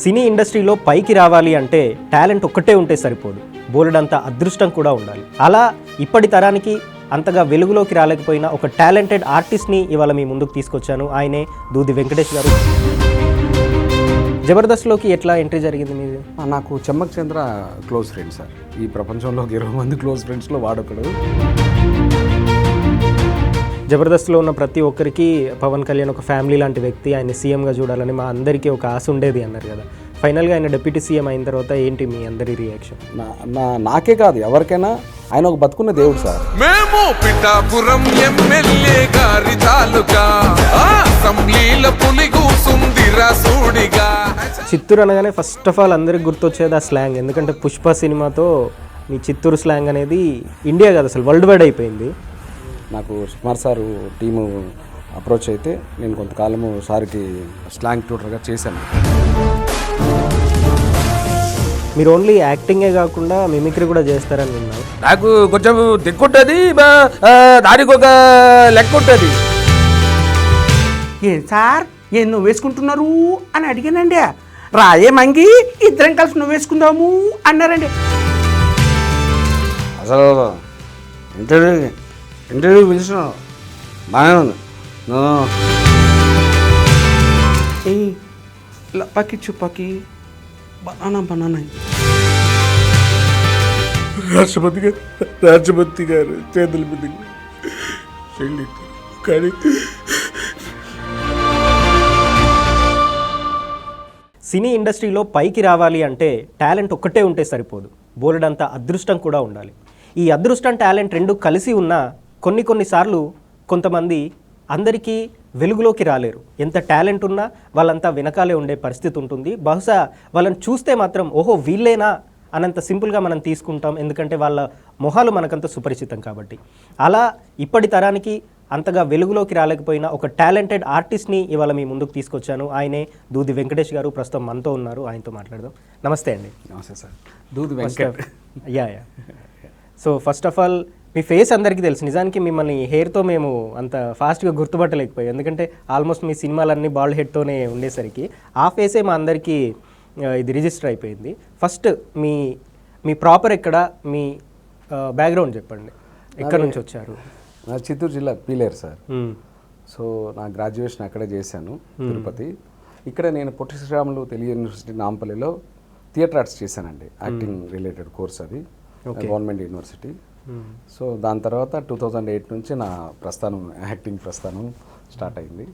సినీ ఇండస్ట్రీలో పైకి రావాలి అంటే టాలెంట్ ఒక్కటే ఉంటే సరిపోదు, బోలెడంత అదృష్టం కూడా ఉండాలి. అలా ఇప్పటి తరానికి అంతగా వెలుగులోకి రాలేకపోయినా ఒక టాలెంటెడ్ ఆర్టిస్ట్ని ఇవాళ మీ ముందుకు తీసుకొచ్చాను. ఆయనే దూది వెంకటేష్ గారు. జబర్దస్త్లోకి ఎట్లా ఎంట్రీ జరిగింది మీది? నాకు చెమ్మక్ చంద్ర క్లోజ్ ఫ్రెండ్ సార్. ఈ ప్రపంచంలో 20 మంది క్లోజ్ ఫ్రెండ్స్లో వాడొకడు. జబర్దస్త్లో ఉన్న ప్రతి ఒక్కరికి పవన్ కళ్యాణ్ ఒక ఫ్యామిలీ లాంటి వ్యక్తి, ఆయన సీఎంగా చూడాలని మా అందరికీ ఒక ఆశ ఉండేది అన్నారు కదా. ఫైనల్గా ఆయన డిప్యూటీ సీఎం అయిన తర్వాత ఏంటి మీ అందరి రియాక్షన్? నాకే కాదు, ఎవరికైనా ఆయన ఒక బతుకున్న దేవుడు సార్. మేము పిఠాపురం ఎమ్మెల్యే గారి తాలూకా అసెంబ్లీల పులిగూసుందిరా సూడిగా. చిత్తూరు అనగానే ఫస్ట్ ఆఫ్ ఆల్ అందరికి గుర్తొచ్చేది ఆ స్లాంగ్. ఎందుకంటే పుష్ప సినిమాతో మీ చిత్తూరు స్లాంగ్ అనేది ఇండియా కాదు అసలు వరల్డ్ వైడ్ అయిపోయింది. నాకు సుమార్ సారు టీము అప్రోచ్ అయితే నేను కొంతకాలము సార్కి స్లాంగ్ ట్యూటర్గా చేశాను. మీరు ఓన్లీ యాక్టింగే కాకుండా మిమిక్రీ కూడా చేస్తారని విన్నాను. నాకు కొంచెం దిక్కుంటుంది, దానికి ఒక లెక్క ఉంటుంది. ఏం సార్ ఏం నువ్వు వేసుకుంటున్నారు అని అడిగానండి. రాయే మంగి ఇద్దరం కలిసి నువ్వు వేసుకుందాము అన్నారండి. అసలు ఇంటర్వ్యూ పిలిచినావు బాగానే ఉంది. పక్కి చుప్పకి బనానా రాష్ట్రపతి గారు చేతుల మీద కానీ సినీ ఇండస్ట్రీలో పైకి రావాలి అంటే టాలెంట్ ఒక్కటే ఉంటే సరిపోదు, బోలెడంత అదృష్టం కూడా ఉండాలి. ఈ అదృష్టం టాలెంట్ రెండు కలిసి ఉన్నా కొన్నిసార్లు కొంతమంది అందరికీ వెలుగులోకి రాలేరు. ఎంత టాలెంట్ ఉన్నా వాళ్ళంతా వెనకాలే ఉండే పరిస్థితి ఉంటుంది. బహుశా వాళ్ళని చూస్తే మాత్రం ఓహో వీళ్ళేనా అనంత సింపుల్గా మనం తీసుకుంటాం, ఎందుకంటే వాళ్ళ మొహాలు మనకంత సుపరిచితం కాబట్టి. అలా ఇప్పటి తరానికి అంతగా వెలుగులోకి రాలేకపోయినా ఒక టాలెంటెడ్ ఆర్టిస్ట్ని ఇవాళ మీ ముందుకు తీసుకొచ్చాను. ఆయనే దూది వెంకటేష్ గారు. ప్రస్తుతం మనతో ఉన్నారు, ఆయనతో మాట్లాడదాం. నమస్తే అండి. నమస్తే sir. Dudi Venkat. Yeah. So first of all me face అందరికీ తెలుసు. నిజానికి మిమ్మల్ని హెయిర్తో మేము అంత ఫాస్ట్గా గుర్తుపట్టలేకపోయాం, ఎందుకంటే ఆల్మోస్ట్ మీ సినిమాలన్నీ బాల్డ్ హెడ్తోనే ఉండేసరికి ఆ ఫేసే మా అందరికీ ఇది రిజిస్టర్ అయిపోయింది. ఫస్ట్ మీ ప్రాపర్ ఎక్కడ, మీ బ్యాక్గ్రౌండ్ చెప్పండి, ఎక్కడి నుంచి వచ్చారు? నా చిత్తూరు జిల్లా పీలేరు సార్. సో నా గ్రాడ్యుయేషన్ అక్కడే చేశాను, తిరుపతి. ఇక్కడ నేను పొట్టి శ్రీరాములు తెలుగు యూనివర్సిటీ నాంపల్లిలో థియేటర్ ఆర్ట్స్ చేశానండి. యాక్టింగ్ రిలేటెడ్ కోర్స్, అది గవర్నమెంట్ యూనివర్సిటీ. సో దాని తర్వాత 2008 నుంచి నా ప్రస్థానం, యాక్టింగ్ ప్రస్థానం స్టార్ట్ అయింది.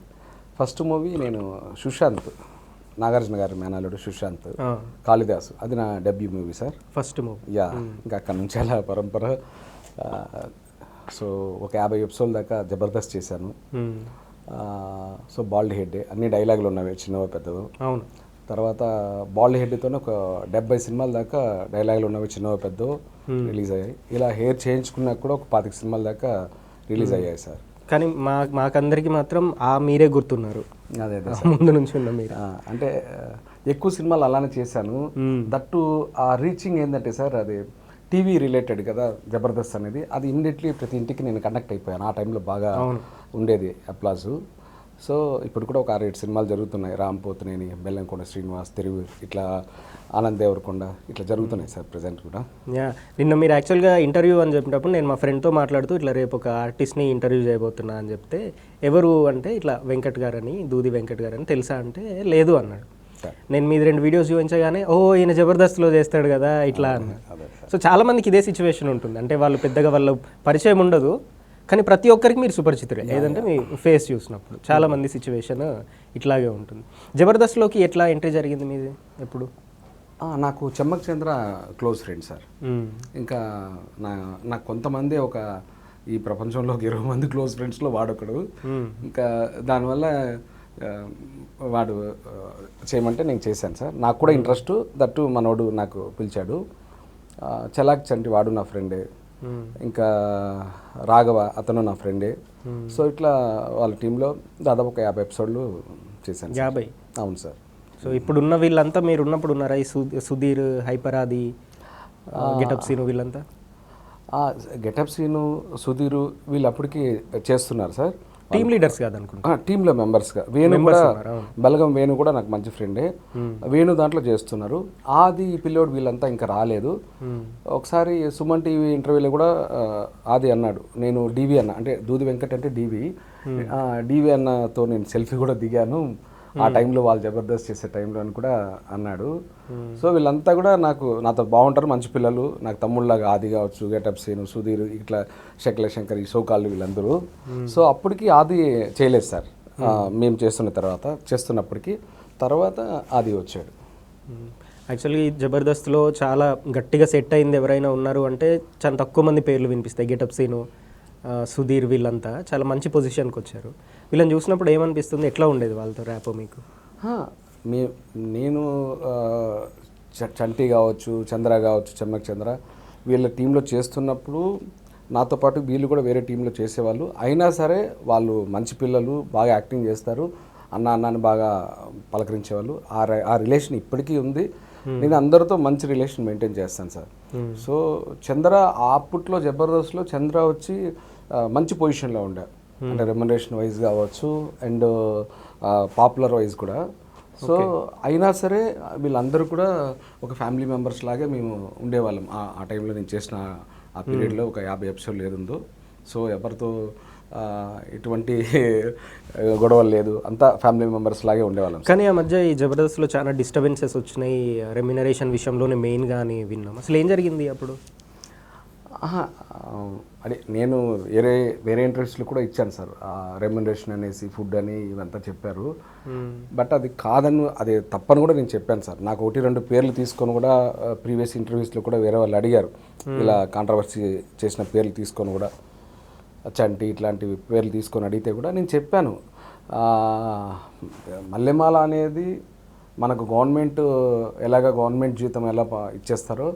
ఫస్ట్ మూవీ నేను సుశాంత్, నాగార్జున గారి మేనల్లుడు సుశాంత్, కాళిదాసు, అది నా debut movie sir. First movie. Yeah. ఇంకా అక్కడ నుంచి అలా పరంపర. సో ఒక 50 ఎపిసోడ్ దాకా జబర్దస్త్ చేశాను. సో బాల్డ్ హెడ్, అన్ని డైలాగులు ఉన్నవి, చిన్నవో పెద్దవో. అవును. తర్వాత బాల్డ్ హెడ్తోనే ఒక 70 సినిమాల దాకా డైలాగులు ఉన్నవి, చిన్నవో పెద్దవో రిలీజ్ అయ్యాయి. ఇలా హెయిర్ చేయించుకున్నా కూడా ఒక 25 సినిమాల దాకా రిలీజ్ అయ్యాయి సార్. కానీ మాకందరికి మాత్రం మీరే గుర్తున్నారు. అదే ముందు నుంచి ఉన్న మీరు. అంటే ఎక్కువ సినిమాలు అలానే చేశాను. దట్టు ఆ రీచింగ్ ఏంటంటే సార్, అది టీవీ రిలేటెడ్ కదా జబర్దస్త్ అనేది. అది ఇమ్మీడియట్లీ ప్రతి ఇంటికి నేను కనెక్ట్ అయిపోయాను. ఆ టైంలో బాగా ఉండేది అప్లాజు. సో ఇప్పుడు కూడా ఒక 6-7 సినిమాలు జరుగుతున్నాయి. రామ్ పోతినేని, బెల్లంకొండ శ్రీనివాస్, తెలుగు, ఇట్లా ఆనంద్ దేవరకొండ, ఇట్లా జరుగుతున్నాయి సార్ ప్రజెంట్ కూడా. నిన్న మీరు యాక్చువల్గా ఇంటర్వ్యూ అని చెప్పినప్పుడు నేను మా ఫ్రెండ్తో మాట్లాడుతూ ఇట్లా రేపు ఒక ఆర్టిస్ట్ని ఇంటర్వ్యూ చేయబోతున్నా అని చెప్తే, ఎవరు అంటే ఇట్లా వెంకట్ గారని, దూది వెంకట్ గారని తెలుసా అంటే లేదు అన్నాడు. నేను మీది 2 వీడియోస్ చూపించగానే ఓ ఈయన జబర్దస్త్లో చేస్తాడు కదా ఇట్లా అన్నాడు. సో చాలామందికి ఇదే సిచ్యువేషన్ ఉంటుంది. అంటే వాళ్ళు పెద్దగా వాళ్ళ పరిచయం ఉండదు, కానీ ప్రతి ఒక్కరికి మీరు సుపరిచితులే, ఏదంటే మీ ఫేస్ చూసినప్పుడు. చాలామంది సిచ్యువేషన్ ఇట్లాగే ఉంటుంది. జబర్దస్త్లోకి ఎట్లా ఎంట్రీ జరిగింది మీది ఎప్పుడు? నాకు చెమ్మక్ చంద్ర క్లోజ్ ఫ్రెండ్ సార్. ఇంకా నాకు కొంతమంది ఈ ప్రపంచంలో 20 మంది క్లోజ్ ఫ్రెండ్స్లో వాడొకడు. ఇంకా దానివల్ల వాడు చేయమంటే నేను చేశాను సార్. నాకు కూడా ఇంట్రెస్ట్, దట్టు మనోడు నాకు పిలిచాడు. చలాక్ చంటి వాడు నా ఫ్రెండే, ఇంకా రాఘవ అతను నా ఫ్రెండే. సో ఇట్లా వాళ్ళ టీంలో దాదాపు ఒక 50 ఎపిసోడ్లు చేశాను. 50? అవును సార్. సో ఇప్పుడున్న వీళ్ళంతా మీరు ఉన్నప్పుడు ఉన్నారా? ఈ సుధీర్, హైపరాది, గెటప్ సీను, వీళ్ళంతా? గెటప్ సీను, సుధీరు వీళ్ళు అప్పటికి చేస్తున్నారు సార్. Team leaders కాదనుకుంటా. టీంలో మెంబర్స్గా వేణు కూడా, బలగం వేణు కూడా నాకు మంచి ఫ్రెండే. వేణు దాంట్లో చేస్తున్నారు. ఆది పిల్లోడు వీళ్ళంతా ఇంకా రాలేదు. ఒకసారి సుమన్ టీవీ ఇంటర్వ్యూలో కూడా ఆది అన్నాడు, నేను డీవీ అన్న, అంటే దూది వెంకట్ అంటే డీవీ అన్నతో నేను సెల్ఫీ కూడా దిగాను ఆ టైంలో, వాళ్ళు జబర్దస్త్ చేసే టైంలో అని కూడా అన్నాడు. సో వీళ్ళంతా కూడా నాతో బాగుంటారు, మంచి పిల్లలు. నాకు తమ్ముళ్ళలాగా ఆది కావచ్చు, గెటప్ సీను, సుధీర్, ఇట్లా శకల శంకర్, ఈ సోకాళ్ళు వీళ్ళందరూ. సో అప్పటికి ఆది చేయలేదు సార్, మేము చేస్తున్నప్పటికీ తర్వాత ఆది వచ్చాడు. యాక్చువల్గా ఈ జబర్దస్త్లో చాలా గట్టిగా సెట్ అయింది ఎవరైనా ఉన్నారు అంటే చాలా తక్కువ మంది పేర్లు వినిపిస్తాయి. గెటప్ సీను, సుధీర్ వీళ్ళంతా చాలా మంచి పొజిషన్కి వచ్చారు. వీళ్ళని చూసినప్పుడు ఏమనిపిస్తుంది, ఎట్లా ఉండేది వాళ్ళతో ర్యాపో మీకు? నేను చంటి కావచ్చు, చంద్ర కావచ్చు, చెమ్మక్ చంద్ర వీళ్ళ టీంలో చేస్తున్నప్పుడు నాతో పాటు వీళ్ళు కూడా వేరే టీంలో చేసేవాళ్ళు. అయినా సరే వాళ్ళు మంచి పిల్లలు, బాగా యాక్టింగ్ చేస్తారు, అన్నాన్ని బాగా పలకరించేవాళ్ళు. ఆ రిలేషన్ ఇప్పటికీ ఉంది. నేను అందరితో మంచి రిలేషన్ మెయింటైన్ చేస్తాను సార్. సో చంద్ర అప్పట్లో జబర్దస్త్లో చంద్ర వచ్చి మంచి పొజిషన్లో ఉండే, అంటే రెమ్యునరేషన్ వైజ్ కావచ్చు అండ్ పాపులర్ వైజ్ కూడా. సో అయినా సరే వీళ్ళందరూ కూడా ఒక ఫ్యామిలీ మెంబర్స్ లాగే మేము ఉండేవాళ్ళం. ఆ టైంలో నేను చేసిన ఆ పీరియడ్లో ఒక 50 ఎపిసోడ్లు ఏదుందో. సో ఎవరితో ఎటువంటి గొడవలు లేదు, అంతా ఫ్యామిలీ మెంబర్స్ లాగే ఉండేవాళ్ళం. కానీ ఆ మధ్య ఈ జబర్దస్త్లో చాలా డిస్టర్బెన్సెస్ వచ్చినాయి, రెమ్యునరేషన్ విషయంలోనే మెయిన్గా అని విన్నాం. అసలు ఏం జరిగింది అప్పుడు? అదే నేను వేరే ఇంటర్వ్యూస్లో కూడా ఇచ్చాను సార్, రెమ్యునరేషన్ అనేసి ఫుడ్ అని ఇవంతా చెప్పారు. బట్ అది కాదని, అది తప్పని కూడా నేను చెప్పాను సార్. నాకు 1-2 పేర్లు తీసుకొని కూడా ప్రీవియస్ ఇంటర్వ్యూస్లో కూడా వేరే వాళ్ళు అడిగారు, ఇలా కాంట్రవర్సీ చేసిన పేర్లు తీసుకొని కూడా, చంటి ఇట్లాంటి పేర్లు తీసుకొని అడిగితే కూడా నేను చెప్పాను, మల్లెమాల అనేది మనకు గవర్నమెంట్ ఎలాగ గవర్నమెంట్ జీతం ఎలా ఇచ్చేస్తారో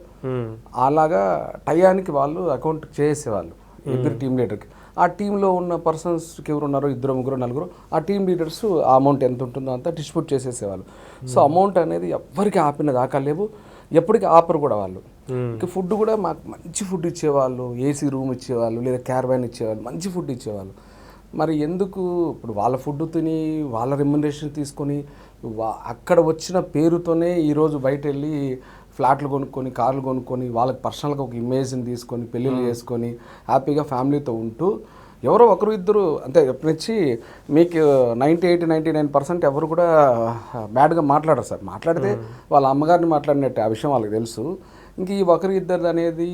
అలాగా టయానికి వాళ్ళు అకౌంట్ చేసేవాళ్ళు ఇద్దరు టీం లీడర్కి. ఆ టీంలో ఉన్న పర్సన్స్కి ఎవరు ఉన్నారో 2-3-4 ఆ టీం లీడర్స్ ఆ అమౌంట్ ఎంత ఉంటుందో అంతా డిస్ట్రిబ్యూట్ చేసేసేవాళ్ళు. సో అమౌంట్ అనేది ఎవరికి ఆపిన దాకా లేవు, ఎప్పటికీ ఆపరు కూడా వాళ్ళు. ఇంకా ఫుడ్ కూడా మాకు మంచి ఫుడ్ ఇచ్చేవాళ్ళు, ఏసీ రూమ్ ఇచ్చేవాళ్ళు, లేదా క్యారవాన్ ఇచ్చేవాళ్ళు, మంచి ఫుడ్ ఇచ్చేవాళ్ళు. మరి ఎందుకు ఇప్పుడు వాళ్ళ ఫుడ్ తిని వాళ్ళ రెమ్యునరేషన్ తీసుకొని అక్కడ వచ్చిన పేరుతోనే ఈరోజు బయట వెళ్ళి ఫ్లాట్లు కొనుక్కొని, కార్లు కొనుక్కొని, వాళ్ళకి పర్సనల్గా ఒక ఇమేజ్ని తీసుకొని పెళ్ళిళ్ళు చేసుకొని హ్యాపీగా ఫ్యామిలీతో ఉంటూ ఎవరో ఒకరు ఇద్దరు అంతే ఎప్పటినుంచి మీకు 98-99% ఎవరు కూడా బ్యాడ్గా మాట్లాడరు సార్. మాట్లాడితే వాళ్ళ అమ్మగారిని మాట్లాడినట్టు, ఆ విషయం వాళ్ళకి తెలుసు. ఇంక ఈ ఒకరి ఇద్దరు అనేది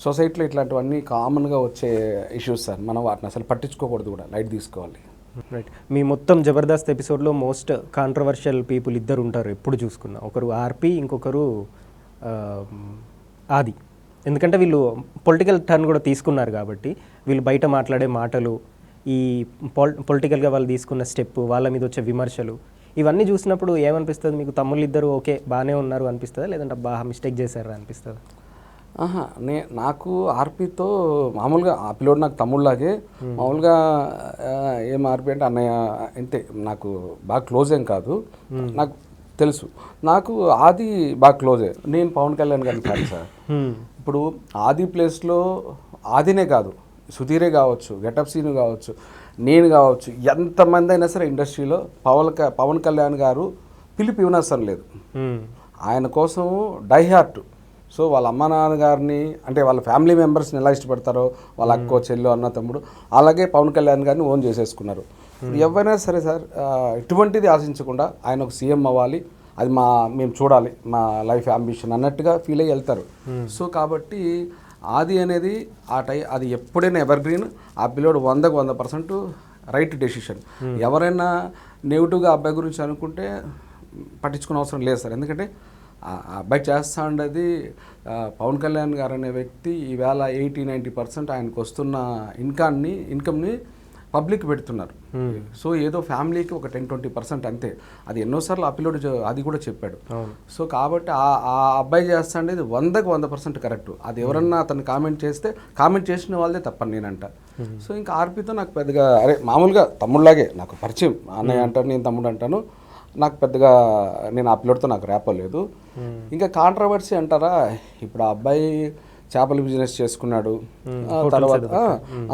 సొసైటీలో ఇట్లాంటివన్నీ కామన్గా వచ్చే ఇష్యూస్ సార్. మనం వాటిని అసలు పట్టించుకోకూడదు, కూడా లైట్ తీసుకోవాలి. రైట్. మీ మొత్తం జబర్దస్త్ ఎపిసోడ్లో మోస్ట్ కాంట్రవర్షియల్ పీపుల్ ఇద్దరు ఉంటారు ఎప్పుడు చూసుకున్నా, ఒకరు ఆర్పి, ఇంకొకరు ఆది. ఎందుకంటే వీళ్ళు పొలిటికల్ టర్న్ కూడా తీసుకున్నారు కాబట్టి వీళ్ళు బయట మాట్లాడే మాటలు, ఈ పొలిటికల్గా వాళ్ళు తీసుకున్న స్టెప్, వాళ్ళ మీద వచ్చే విమర్శలు, ఇవన్నీ చూసినప్పుడు ఏమనిపిస్తుంది మీకు? తమ్ముళ్ళు ఇద్దరు ఓకే బాగానే ఉన్నారు అనిపిస్తుందా, లేదంటే బాగా మిస్టేక్ చేశారా అనిపిస్తుందా? నాకు ఆర్పీతో మామూలుగా ఆ పిల్లోడు నాకు తమ్ముళ్ళలాగే, మామూలుగా ఏం ఆర్పీ అంటే అన్నయ్య అంతే, నాకు బాగా క్లోజ్ ఏం కాదు, నాకు తెలుసు. నాకు ఆది బాగా క్లోజే. నేను పవన్ కళ్యాణ్ గారిని కాదు సార్. ఇప్పుడు ఆది ప్లేస్లో ఆదినే కాదు, సుధీరే కావచ్చు, గెటప్ సీను కావచ్చు, నేను కావచ్చు, ఎంతమంది అయినా సరే ఇండస్ట్రీలో పవన్ కళ్యాణ్ గారు పిలిపి ఇవ్వనవసరం లేదు. ఆయన కోసం డై హార్ట్. సో వాళ్ళ అమ్మ నాన్నగారిని, అంటే వాళ్ళ ఫ్యామిలీ మెంబర్స్ని ఎలా ఇష్టపడతారో, వాళ్ళ అక్కో చెల్లో అన్న తమ్ముడు, అలాగే పవన్ కళ్యాణ్ గారిని ఓన్ చేసేసుకున్నారు. ఎవరైనా సరే సార్ ఎటువంటిది ఆశించకుండా ఆయన ఒక సీఎం అవ్వాలి, అది మేము చూడాలి, మా లైఫ్ అంబిషన్ అన్నట్టుగా ఫీల్ అయ్యి వెళ్తారు. సో కాబట్టి ఆది అనేది అది ఎప్పుడైనా ఎవర్ గ్రీన్. ఆ పిల్లోడు 100% రైట్ డెసిషన్. ఎవరైనా నెగిటివ్గా అబ్బాయి గురించి అనుకుంటే పట్టించుకునే అవసరం లేదు సార్. ఎందుకంటే ఆ అబ్బాయి చేస్తా ఉండేది, పవన్ కళ్యాణ్ గారు అనే వ్యక్తి ఈవేళ 80-90% ఆయనకు వస్తున్న ఇన్కమ్ని పబ్లిక్ పెడుతున్నారు. సో ఏదో ఫ్యామిలీకి ఒక 10-20% అంతే. అది ఎన్నోసార్లు ఆ పిల్లోడు అది కూడా చెప్పాడు. సో కాబట్టి ఆ అబ్బాయి చేస్తా ఉండేది 100% కరెక్ట్. అది ఎవరన్నా అతను కామెంట్ చేసిన వాళ్ళదే తప్పని నేనంట. సో ఇంకా ఆర్పీతో నాకు పెద్దగా మామూలుగా తమ్ముళ్ళలాగే నాకు పరిచయం. అన్నయ్య అంటాను, నేను తమ్ముడు అంటాను. నాకు పెద్దగా నేను ఆ పిల్లోడితో నాకు రేపలేదు. ఇంకా కాంట్రవర్సీ అంటారా, ఇప్పుడు ఆ అబ్బాయి చేపల బిజినెస్ చేసుకున్నాడు, తర్వాత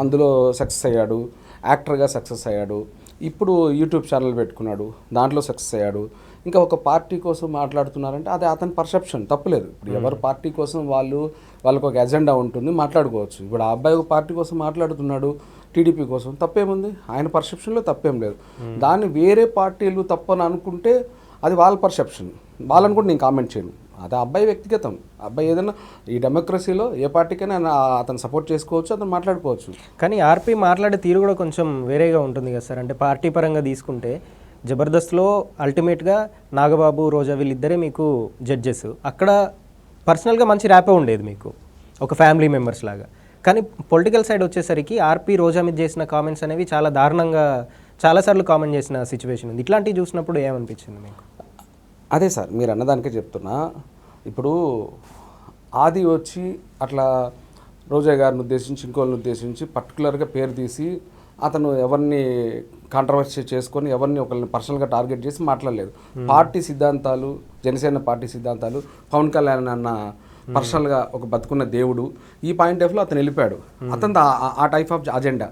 అందులో సక్సెస్ అయ్యాడు. యాక్టర్గా సక్సెస్ అయ్యాడు, ఇప్పుడు యూట్యూబ్ ఛానల్ పెట్టుకున్నాడు, దాంట్లో సక్సెస్ అయ్యాడు. ఇంకా ఒక పార్టీ కోసం మాట్లాడుతున్నారంటే అది అతని పర్సెప్షన్, తప్పులేదు. ఇప్పుడు ఎవరు పార్టీ కోసం వాళ్ళకు ఒక ఎజెండా ఉంటుంది, మాట్లాడుకోవచ్చు. ఇప్పుడు ఆ అబ్బాయి ఒక పార్టీ కోసం మాట్లాడుతున్నాడు, టీడీపీ కోసం, తప్పేముంది? ఆయన పర్సెప్షన్లో తప్పేం లేదు. దాన్ని వేరే పార్టీలు తప్పని అనుకుంటే అది వాళ్ళ పర్సెప్షన్, వాళ్ళని కూడా నేను కామెంట్ చేయను. అది అబ్బాయి వ్యక్తిగతం. అబ్బాయి ఏదైనా ఈ డెమోక్రసీలో ఏ పార్టీకైనా అతను సపోర్ట్ చేసుకోవచ్చు, అతను మాట్లాడుకోవచ్చు. కానీ ఆర్పి మాట్లాడే తీరు కూడా కొంచెం వేరేగా ఉంటుంది కదా సార్. అంటే పార్టీ పరంగా తీసుకుంటే జబర్దస్త్లో అల్టిమేట్గా నాగబాబు, రోజా వీళ్ళిద్దరే మీకు జడ్జెస్. అక్కడ పర్సనల్గా మంచి ర్యాపే ఉండేది మీకు, ఒక ఫ్యామిలీ మెంబర్స్ లాగా. కానీ పొలిటికల్ సైడ్ వచ్చేసరికి ఆర్పి, రోజా మీద చేసిన కామెంట్స్ అనేవి చాలా దారుణంగా చాలాసార్లు కామెంట్ చేసిన సిచ్యువేషన్ ఉంది. ఇట్లాంటివి చూసినప్పుడు ఏమనిపించింది మీకు? అదే సార్ మీరు అన్నదానికే చెప్తున్నా. ఇప్పుడు ఆది వచ్చి అట్లా రోజా గారిని ఉద్దేశించి, ఇంకోళ్ళని ఉద్దేశించి పర్టికులర్గా పేరు తీసి అతను ఎవరిని కాంట్రవర్సీ చేసుకొని ఎవరిని ఒకరిని పర్సనల్గా టార్గెట్ చేసి మాట్లాడలేదు. పార్టీ సిద్ధాంతాలు, జనసేన పార్టీ సిద్ధాంతాలు, పవన్ కళ్యాణ్ అన్న పర్సనల్గా ఒక బతుకున్న దేవుడు, ఈ పాయింట్ ఆఫ్లో అతను వెళ్ళిపోయాడు. అతను ఆ టైప్ ఆఫ్ అజెండా.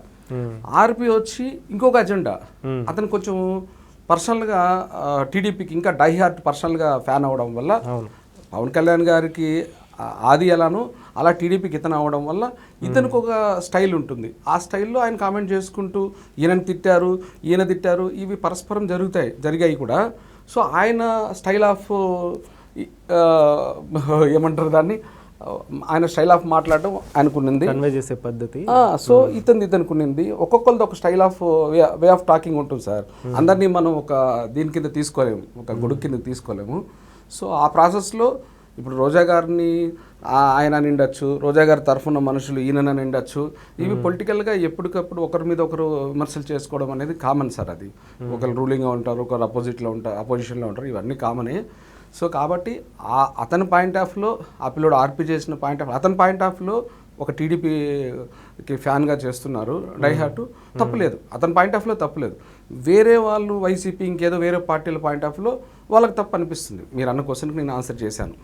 ఆర్పి వచ్చి ఇంకొక అజెండా. అతను కొంచెం పర్సనల్గా టీడీపీకి ఇంకా డై హార్ట్ పర్సనల్గా ఫ్యాన్ అవ్వడం వల్ల పవన్ కళ్యాణ్ గారికి ఆది ఎలానో అలా టీడీపీకి ఇతను అవ్వడం వల్ల ఇతనికి ఒక స్టైల్ ఉంటుంది. ఆ స్టైల్లో ఆయన కామెంట్ చేసుకుంటూ ఈయనని తిట్టారు, ఈయన తిట్టారు, ఇవి పరస్పరం జరిగాయి కూడా. సో ఆయన స్టైల్ ఆఫ్ ఏమంటారు దాన్ని, ఆయన స్టైల్ ఆఫ్ మాట్లాడడం ఆయనకున్నింది, కన్వే చేసే పద్ధతి. సో ఇతనుకున్నింది. ఒక్కొక్కరిది ఒక style of way of talking ఉంటుంది సార్. అందరినీ మనం ఒక దీని కింద తీసుకోలేము, ఒక గొడుగు కింద తీసుకోలేము. సో ఆ ప్రాసెస్లో ఇప్పుడు రోజా గారిని ఆయన నిండొచ్చు, రోజా గారి తరఫున మనుషులు ఈయన నిండొచ్చు. ఇవి పొలిటికల్గా ఎప్పటికప్పుడు ఒకరి మీద ఒకరు విమర్శలు చేసుకోవడం అనేది కామన్ సార్. అది ఒకరు రూలింగ్గా ఉంటారు, ఒకరు అపోజిషన్లో ఉంటారు, ఇవన్నీ కామనే. సో కాబట్టి అతని పాయింట్ ఆఫ్లో ఆ పిల్లోడు ఆర్పి చేసిన పాయింట్ ఆఫ్, అతని పాయింట్ ఆఫ్లో ఒక టీడీపీకి ఫ్యాన్గా చేస్తున్నారు, డై హార్ట్, తప్పులేదు. అతని పాయింట్ ఆఫ్లో తప్పులేదు. వేరే వాళ్ళు వైసీపీ ఇంకేదో వేరే పార్టీల పాయింట్ ఆఫ్లో వాళ్ళకి తప్పు అనిపిస్తుంది. మీరు అన్న క్వశ్చన్కి నేను ఆన్సర్ చేశాను.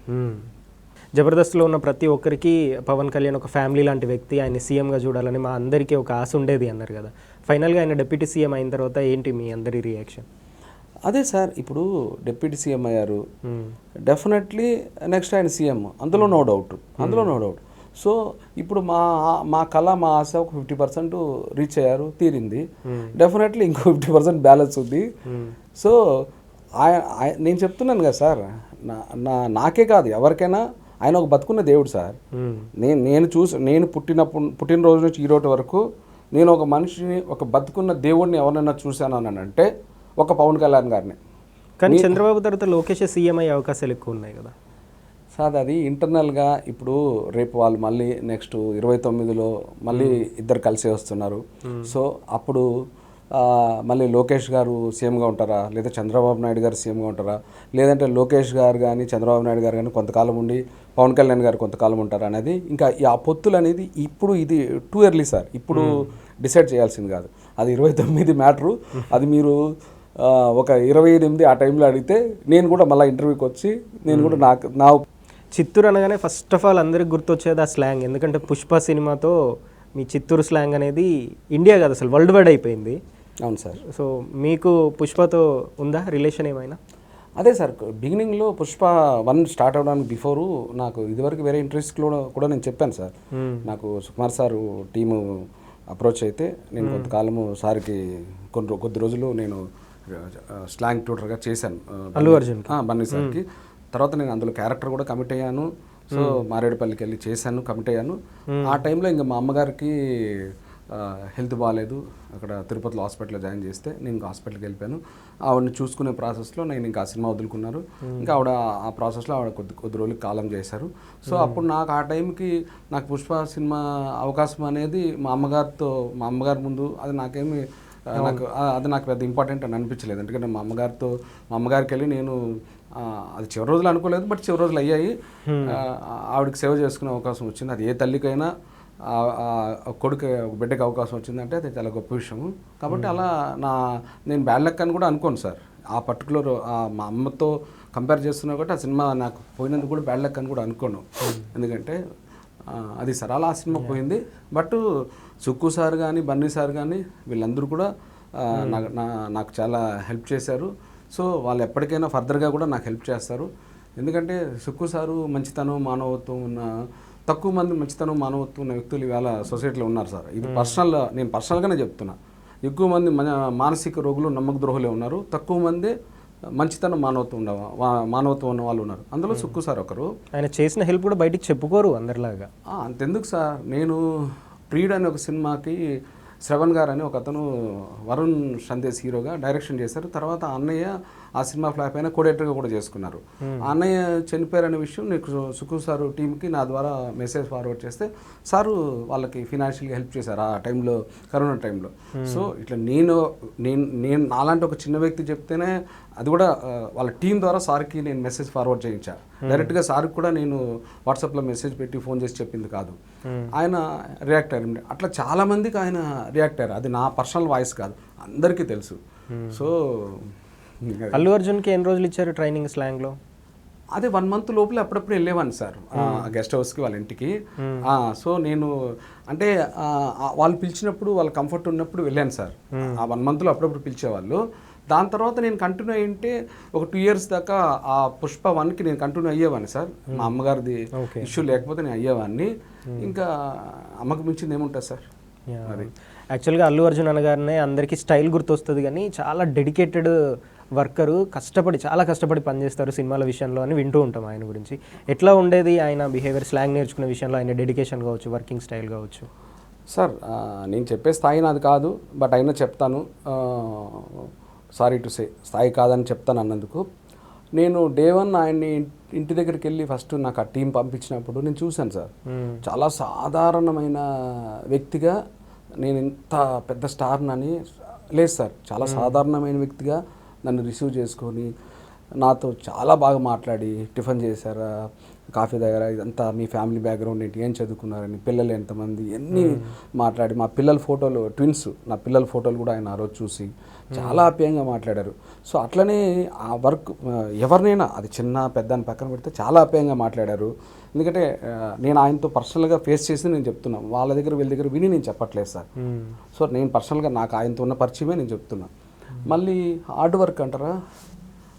జబర్దస్త్లో ఉన్న ప్రతి ఒక్కరికి పవన్ కళ్యాణ్ ఒక ఫ్యామిలీ లాంటి వ్యక్తి, ఆయన సీఎంగా చూడాలని మా అందరికీ ఒక ఆశ ఉండేది అన్నారు కదా. ఫైనల్గా ఆయన డిప్యూటీ సీఎం అయిన తర్వాత ఏంటి మీ అందరి రియాక్షన్? అదే సార్, ఇప్పుడు డిప్యూటీ సీఎం అయ్యారు, డెఫినెట్లీ నెక్స్ట్ ఆయన సీఎం, అందులో నో డౌట్. సో ఇప్పుడు మా కళ, మా ఆశ ఒక 50% రీచ్ అయ్యారు, తీరింది. డెఫినెట్లీ ఇంకో 50% బ్యాలెన్స్ ఉంది. సో నేను చెప్తున్నాను కదా సార్, నాకే కాదు ఎవరికైనా ఆయన ఒక బతుకున్న దేవుడు సార్. నేను పుట్టినరోజు నుంచి ఈ రోజు వరకు నేను ఒక మనిషిని, ఒక బతుకున్న దేవుడిని ఎవరినైనా చూశాను అని అంటే ఒక పవన్ కళ్యాణ్ గారిని. కానీ చంద్రబాబు తర్వాత లోకేష్ సీఎం అయ్యే అవకాశాలు ఎక్కువ ఉన్నాయి కదా సార్. అది ఇంటర్నల్గా ఇప్పుడు రేపు వాళ్ళు మళ్ళీ నెక్స్ట్ 29లో మళ్ళీ ఇద్దరు కలిసి వస్తున్నారు. సో అప్పుడు మళ్ళీ లోకేష్ గారు సీఎంగా ఉంటారా, లేదా చంద్రబాబు నాయుడు గారు సీఎంగా ఉంటారా, లేదంటే లోకేష్ గారు కానీ చంద్రబాబు నాయుడు గారు కానీ కొంతకాలం ఉండి పవన్ కళ్యాణ్ గారు కొంతకాలం ఉంటారా అనేది ఇంకా ఆ పొత్తులు అనేది ఇప్పుడు ఇది టూ ఎర్లీ సార్. ఇప్పుడు డిసైడ్ చేయాల్సింది కాదు, అది 29 మ్యాటరు. అది మీరు ఒక 28 ఆ టైంలో అడిగితే నేను కూడా మళ్ళీ ఇంటర్వ్యూకి వచ్చి నేను కూడా నా చిత్తూరు అనగానే ఫస్ట్ ఆఫ్ ఆల్ అందరికి గుర్తొచ్చేది ఆ స్లాంగ్. ఎందుకంటే పుష్ప సినిమాతో మీ చిత్తూరు స్లాంగ్ అనేది ఇండియా కాదు అసలు వరల్డ్ వైడ్ అయిపోయింది. అవును సార్. సో మీకు పుష్పతో ఉందా రిలేషన్ ఏమైనా? అదే సార్, బిగినింగ్లో పుష్ప 1 స్టార్ట్ అవడానికి బిఫోరు నాకు ఇదివరకు వేరే ఇంట్రెస్ట్లో కూడా నేను చెప్పాను సార్. నాకు సుకుమార్ సారు టీము అప్రోచ్ అయితే నేను కొంతకాలము సార్కి కొద్ది రోజులు నేను స్లాంగ్ ట్యూటర్గా చేశాను అల్లు అర్జున్ బన్నీ సార్కి. తర్వాత నేను అందులో క్యారెక్టర్ కూడా కమిట్ అయ్యాను. సో మారేడుపల్లికి వెళ్ళి చేశాను, కమిట్ అయ్యాను. ఆ టైంలో ఇంకా మా అమ్మగారికి హెల్త్ బాగాలేదు, అక్కడ తిరుపతిలో హాస్పిటల్లో జాయిన్ చేస్తే నేను ఇంకా హాస్పిటల్కి వెళ్ళిపోయాను. ఆవిడని చూసుకునే ప్రాసెస్లో నేను ఇంకా ఆ సినిమా వదులుకున్నారు. ఇంకా ఆవిడ ఆ ప్రాసెస్లో ఆవిడ కొద్ది రోజులు కాలం చేశారు. సో అప్పుడు నాకు ఆ టైంకి నాకు పుష్ప సినిమా అవకాశం అనేది మా అమ్మగారి ముందు అది నాకేమి నాకు పెద్ద ఇంపార్టెంట్ అని అనిపించలేదు. ఎందుకంటే మా అమ్మగారికి వెళ్ళి నేను అది చివరి రోజులు అనుకోలేదు, బట్ చివరి రోజులు అయ్యాయి. ఆవిడకి సేవ చేసుకునే అవకాశం వచ్చింది. అది ఏ తల్లికైనా కొడుకు బిడ్డకి అవకాశం వచ్చిందంటే అది చాలా గొప్ప విషయం. కాబట్టి అలా నేను బ్యాడ్ లక్ అని కూడా అనుకోను సార్. ఆ పర్టికులర్ మా అమ్మతో కంపేర్ చేస్తున్నా కాబట్టి ఆ సినిమా నాకు పోయినందుకు కూడా బ్యాడ్ లక్ అని కూడా అనుకోను. ఎందుకంటే అది సార్ అలా ఆ సినిమా పోయింది. బట్ సుక్కు సార్ కానీ బన్నీ సార్ కానీ వీళ్ళందరూ కూడా నాకు చాలా హెల్ప్ చేశారు. సో వాళ్ళు ఎప్పటికైనా ఫర్దర్గా కూడా నాకు హెల్ప్ చేస్తారు. ఎందుకంటే సుక్కు సారు మంచితనం మానవత్వం ఉన్న తక్కువ మంది మంచితనం మానవత్వం ఉన్న వ్యక్తులు ఇవాళ సొసైటీలో ఉన్నారు సార్. ఇది నేను పర్సనల్గానే చెప్తున్నా. ఎక్కువ మంది మానసిక రోగులు నమ్మక ద్రోహులే ఉన్నారు, తక్కువ మంది మంచితనం మానవత్వం ఉన్న వాళ్ళు ఉన్నారు. అందులో సుక్కు సార్ ఒకరు. ఆయన చేసిన హెల్ప్ కూడా బయటికి చెప్పుకోరు అందరిలాగా. అంతెందుకు సార్, నేను ప్రీడ్ అనే ఒక సినిమాకి శ్రవణ్ గారు అని ఒక అతను వరుణ్ సందేశ్ హీరోగా డైరెక్షన్ చేశారు. తర్వాత అన్నయ్య ఆ సినిమా ఫ్లాప్ అయినా కోడేటర్గా కూడా చేసుకున్నారు. అన్నయ్య చనిపోయారనే విషయం నీకు సుకు సారు టీంకి నా ద్వారా మెసేజ్ ఫార్వర్డ్ చేస్తే సారు వాళ్ళకి ఫినాన్షియల్గా హెల్ప్ చేశారు ఆ టైంలో, కరోనా టైంలో. సో ఇట్లా నేను నాలాంటి ఒక చిన్న వ్యక్తి చెప్తేనే అది కూడా వాళ్ళ టీం ద్వారా సార్కి నేను మెసేజ్ ఫార్వర్డ్ చేయించాను. డైరెక్ట్గా సార్కి కూడా నేను వాట్సాప్లో మెసేజ్ పెట్టి ఫోన్ చేసి చెప్పింది కాదు. ఆయన రియాక్ట్ అయ్యారు. అట్లా చాలామందికి ఆయన రియాక్ట్ అయ్యారు. అది నా పర్సనల్ వాయిస్ కాదు, అందరికీ తెలుసు. సో అల్లు అర్జున్కి ఎన్ని రోజులు ఇచ్చారు ట్రైనింగ్ స్లాంగ్లో? అదే 1 month లోపల అప్పుడప్పుడు వెళ్ళేవాడిని సార్ గెస్ట్ హౌస్కి, వాళ్ళ ఇంటికి. సో నేను అంటే వాళ్ళు పిలిచినప్పుడు వాళ్ళ కంఫర్ట్ ఉన్నప్పుడు వెళ్ళాను సార్. ఆ 1 monthలో అప్పుడప్పుడు పిలిచేవాళ్ళు. దాని తర్వాత నేను కంటిన్యూ అయ్యింటే ఒక 2 years దాకా ఆ పుష్ప 1కి నేను కంటిన్యూ అయ్యేవాడిని సార్. మా అమ్మగారిది ఇష్యూ లేకపోతే నేను అయ్యేవాడిని. ఇంకా అమ్మకు మించింది ఏముంటుంది సార్. అది యాక్చువల్గా అల్లు అర్జున్ అనగానే అందరికీ స్టైల్ గుర్తొస్తుంది, కానీ చాలా డెడికేటెడ్ వర్కరు, చాలా కష్టపడి పనిచేస్తారు సినిమాల విషయంలో అని వింటూ ఉంటాం ఆయన గురించి. ఎట్లా ఉండేది ఆయన బిహేవియర్, స్లాంగ్ నేర్చుకునే విషయంలో ఆయన డెడికేషన్ కావచ్చు, వర్కింగ్ స్టైల్ కావచ్చు? సార్ నేను చెప్పే స్థాయి నాది కాదు, బట్ అయినా చెప్తాను. సారీ టు సే, స్థాయి కాదని చెప్తాను అన్నందుకు. నేను Day 1 ఆయన్ని ఇంటి దగ్గరికి వెళ్ళి ఫస్ట్ నాకు ఆ టీం పంపించినప్పుడు నేను చూశాను సార్. చాలా సాధారణమైన వ్యక్తిగా, నేను ఇంత పెద్ద స్టార్నని లేదు సార్, చాలా సాధారణమైన వ్యక్తిగా నన్ను రిసీవ్ చేసుకొని నాతో చాలా బాగా మాట్లాడి టిఫిన్ చేశారా, కాఫీ దగ్గర, ఇదంతా మీ ఫ్యామిలీ బ్యాక్గ్రౌండ్ ఏంటి, ఏం చదువుకున్నారని, పిల్లలు ఎంతమంది, ఎన్ని మాట్లాడి మా పిల్లల ఫోటోలు, ట్విన్స్ నా పిల్లల ఫోటోలు కూడా ఆయన ఆ రోజు చూసి చాలా ఆప్యాయంగా మాట్లాడారు. సో అట్లనే ఆ వర్క్ ఎవరినైనా అది చిన్న పెద్ద అని పక్కన పెడితే చాలా ఆప్యాయంగా మాట్లాడారు. ఎందుకంటే నేను ఆయనతో పర్సనల్గా ఫేస్ చేసి నేను చెప్తున్నాను, వాళ్ళ దగ్గర వీళ్ళ దగ్గర విని నేను చెప్పట్లేదు సార్. సో నేను పర్సనల్గా నాకు ఆయనతో ఉన్న పరిచయమే నేను చెప్తున్నా. మళ్ళీ హార్డ్ వర్క్ అంటారా,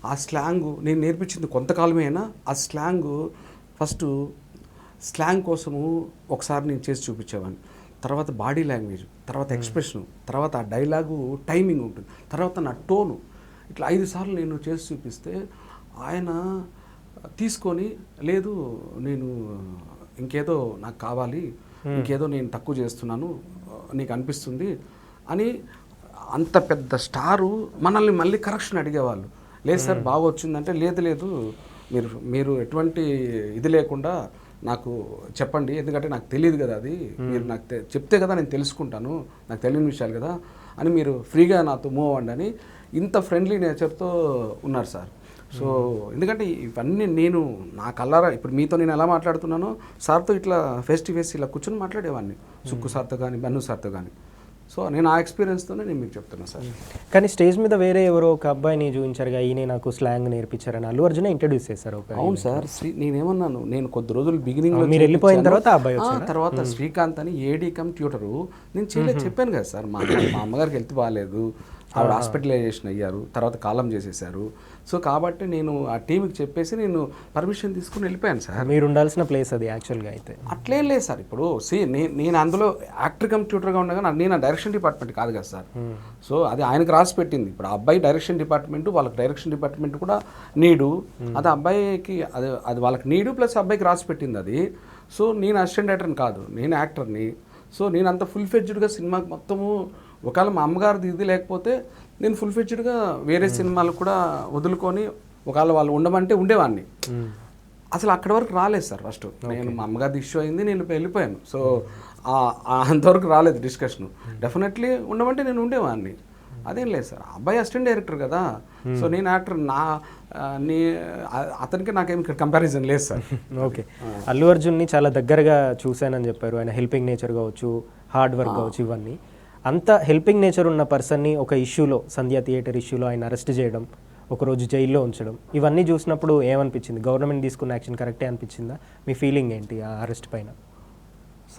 ఆ స్లాంగు నేను నేర్పించింది కొంతకాలమే అయినా ఆ ఫస్ట్ స్లాంగ్ కోసము ఒకసారి నేను చేసి చూపించేవాడిని. తర్వాత బాడీ లాంగ్వేజ్, తర్వాత ఎక్స్ప్రెషను, తర్వాత ఆ డైలాగు టైమింగ్ ఉంటుంది, తర్వాత నా టోను, ఇట్లా 5 సార్లు నేను చేసి చూపిస్తే ఆయన తీసుకొని, లేదు నేను ఇంకేదో నాకు కావాలి, ఇంకేదో నేను తక్కువ చేస్తున్నాను నీకు అనిపిస్తుంది అని, అంత పెద్ద స్టారు మనల్ని మళ్ళీ కరెక్షన్ అడిగేవాళ్ళు. లేదు సార్ బాగా వచ్చిందంటే, లేదు మీరు ఎటువంటి ఇది లేకుండా నాకు చెప్పండి, ఎందుకంటే నాకు తెలియదు కదా, అది మీరు నాకు చెప్తే కదా నేను తెలుసుకుంటాను, నాకు తెలియని విషయాలు కదా అని, మీరు ఫ్రీగా నాతో మూవ్ అవ్వండి అని ఇంత ఫ్రెండ్లీ నేచర్తో ఉన్నారు సార్. సో ఎందుకంటే ఇవన్నీ నేను నా కల్లారా, ఇప్పుడు మీతో నేను ఎలా మాట్లాడుతున్నానో సార్తో ఇట్లా ఫేస్ టు ఫేస్ ఇలా కూర్చొని మాట్లాడేవాడిని, సుక్కు సార్తో కానీ బన్ను సార్తో కానీ. సో నేను ఆ ఎక్స్పీరియన్స్తోనే నేను మీకు చెప్తున్నాను సార్. కానీ స్టేజ్ మీద వేరే ఎవరో ఒక అబ్బాయిని చూపించారుగా, ఈయన నాకు స్లాంగ్ నేర్పించారని అల్లు అర్జున్ ఇంట్రడ్యూస్ చేశారు. అవును సార్, నేనేమన్నాను, నేను కొద్ది రోజులు బిగినింగ్లో మీరు వెళ్ళిపోయిన తర్వాత అబ్బాయి తర్వాత శ్రీకాంత్ అని ఏడీ కమ్ ట్యూటరు, నేను చేయలేదు చెప్పాను కదా సార్, మా అమ్మగారికి హెల్త్ బాగాలేదు, ఆవిడ హాస్పిటలైజేషన్ అయ్యారు, తర్వాత కాలం చేసేసారు. సో కాబట్టి నేను ఆ టీంకి చెప్పేసి నేను పర్మిషన్ తీసుకుని వెళ్ళిపోయాను సార్. మీరు ఉండాల్సిన ప్లేస్ అది యాక్చువల్గా. అయితే అట్లేం లేదు సార్. ఇప్పుడు నేను అందులో యాక్టర్ కంప్యూటర్గా ఉండగా నేను ఆ డైరెక్షన్ డిపార్ట్మెంట్ కాదు కదా సార్. సో అది ఆయనకు రాసి పెట్టింది. ఇప్పుడు ఆ అబ్బాయి డైరెక్షన్ డిపార్ట్మెంట్, వాళ్ళకి డైరెక్షన్ డిపార్ట్మెంట్ కూడా నీడు, అది అబ్బాయికి అది వాళ్ళకి నీడు ప్లస్ అబ్బాయికి రాసి పెట్టింది అది. సో నేను అసిస్టెంట్ డైరెక్టర్ని కాదు, నేను యాక్టర్ని. సో నేను అంత ఫుల్ ఫ్లెడ్జ్డ్గా సినిమాకి మొత్తము, ఒకవేళ మా అమ్మగారిది ఇది లేకపోతే నేను ఫుల్ ఫ్లెడ్జ్డ్గా వేరే సినిమాలు కూడా వదులుకొని, ఒకవేళ వాళ్ళు ఉండమంటే ఉండేవాడిని. అసలు అక్కడి వరకు రాలేదు సార్. ఫస్ట్ నేను మా అమ్మగారిది ఇష్యూ అయింది, నేను వెళ్ళిపోయాను. సో అంతవరకు రాలేదు డిస్కషన్. డెఫినెట్లీ ఉండమంటే నేను ఉండేవాడిని, అదేం లేదు సార్. అబ్బాయి అసిస్టెంట్ డైరెక్టర్ కదా, సో నేను యాక్టర్, అతనికి నాకేం కంపారిజన్ లేదు సార్. ఓకే, అల్లు అర్జున్ని చాలా దగ్గరగా చూశానని చెప్పారు. ఆయన హెల్పింగ్ నేచర్ కావచ్చు, హార్డ్ వర్క్ కావచ్చు, ఇవన్నీ. అంత హెల్పింగ్ నేచర్ ఉన్న పర్సన్ని ఒక ఇష్యూలో, సంధ్యా థియేటర్ ఇష్యూలో ఆయన అరెస్ట్ చేయడం, ఒకరోజు జైల్లో ఉంచడం, ఇవన్నీ చూసినప్పుడు ఏమనిపించింది? గవర్నమెంట్ తీసుకున్న యాక్షన్ కరెక్టే అనిపించిందా? మీ ఫీలింగ్ ఏంటి ఆ అరెస్ట్ పైన?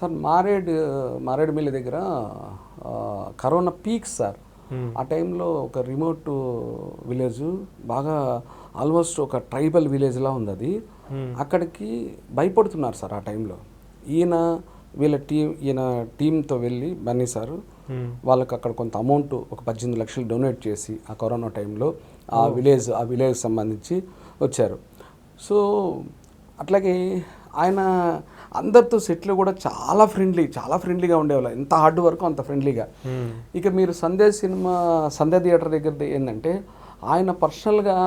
సార్ మారేడుమిల్లి దగ్గర కరోనా పీక్స్ సార్. ఆ టైంలో ఒక రిమోట్ విలేజ్, బాగా ఆల్మోస్ట్ ఒక ట్రైబల్ విలేజ్లా ఉంది అది. అక్కడికి భయపడుతున్నారు సార్ ఆ టైంలో. ఈయన టీంతో వెళ్ళి బన్నీ సార్ వాళ్ళకి అక్కడ కొంత అమౌంట్, ఒక 18 లక్షలు డొనేట్ చేసి ఆ కరోనా టైంలో ఆ విలేజ్ సంబంధించి వచ్చారు. సో అట్లాగే ఆయన అందరితో సెట్లు కూడా చాలా ఫ్రెండ్లీగా ఉండేవాళ్ళు. ఎంత హార్డ్ వర్క్ అంత ఫ్రెండ్లీగా. ఇక మీరు సంధ్య థియేటర్ దగ్గర ఏంటంటే ఆయన పర్సనల్గా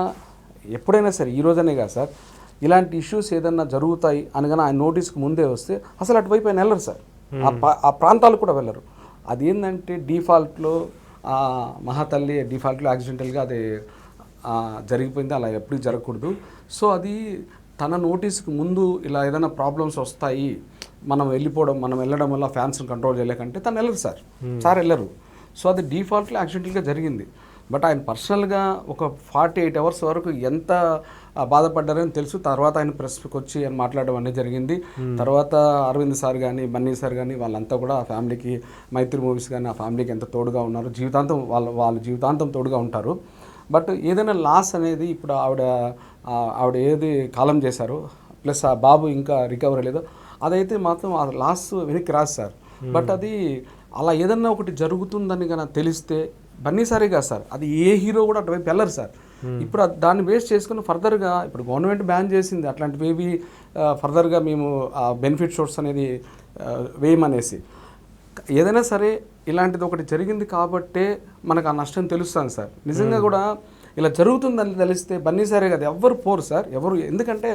ఎప్పుడైనా సరే, ఈ రోజనే కాదు సార్, ఇలాంటి ఇష్యూస్ ఏదన్నా జరుగుతాయి అనగానే ఆయన నోటీస్కి ముందే వస్తే అసలు అటువైపు ఆయన వెళ్ళరు సార్. ఆ ప్రాంతాలు కూడా వెళ్ళరు. అది ఏంటంటే డిఫాల్ట్లో మహాతల్లి డిఫాల్ట్లో యాక్సిడెంటల్గా అది జరిగిపోయింది. అలా ఎప్పుడు జరగకూడదు. సో అది తన నోటీస్కి ముందు ఇలా ఏదైనా ప్రాబ్లమ్స్ వస్తాయి, మనం వెళ్ళడం వల్ల ఫ్యాన్స్ని కంట్రోల్ చేయలేకంటే తను వెళ్ళరు సార్ వెళ్ళరు. సో అది డిఫాల్ట్లో యాక్సిడెంటల్గా జరిగింది. బట్ ఆయన పర్సనల్గా ఒక 48 అవర్స్ వరకు ఎంత బాధపడ్డారని తెలుసు. తర్వాత ఆయన ప్రెస్కి వచ్చి ఆయన మాట్లాడడం అనేది జరిగింది. తర్వాత అరవింద్ సార్ కానీ, బన్నీ సార్ కానీ వాళ్ళంతా కూడా ఆ ఫ్యామిలీకి, మైత్రి మూవీస్ కానీ ఆ ఫ్యామిలీకి ఎంత తోడుగా ఉన్నారు, జీవితాంతం వాళ్ళు జీవితాంతం తోడుగా ఉంటారు. బట్ ఏదైనా లాస్ అనేది ఇప్పుడు ఆవిడ ఏది కాలం చేశారో, ప్లస్ ఆ బాబు ఇంకా రికవరీ లేదో, అదైతే మాత్రం ఆ లాస్ వెనక్కి రాదు సార్. బట్ అది అలా ఏదన్నా ఒకటి జరుగుతుందని కనుక తెలిస్తే బన్నీ సారే కాదు సార్, అది ఏ హీరో కూడా అటువైపు వెళ్ళరు సార్. ఇప్పుడు దాన్ని బేస్ చేసుకుని ఫర్దర్గా ఇప్పుడు గవర్నమెంట్ బ్యాన్ చేసింది అట్లాంటివి ఫర్దర్గా మేము ఆ బెనిఫిట్ షోర్స్ అనేది వేయమనేసి. ఏదైనా సరే ఇలాంటిది ఒకటి జరిగింది కాబట్టే మనకు ఆ నష్టం తెలుస్తుంది సార్. నిజంగా కూడా ఇలా జరుగుతుందని తెలిస్తే బన్నీ సారే కదా, ఎవరు పోరు సార్, ఎవరు. ఎందుకంటే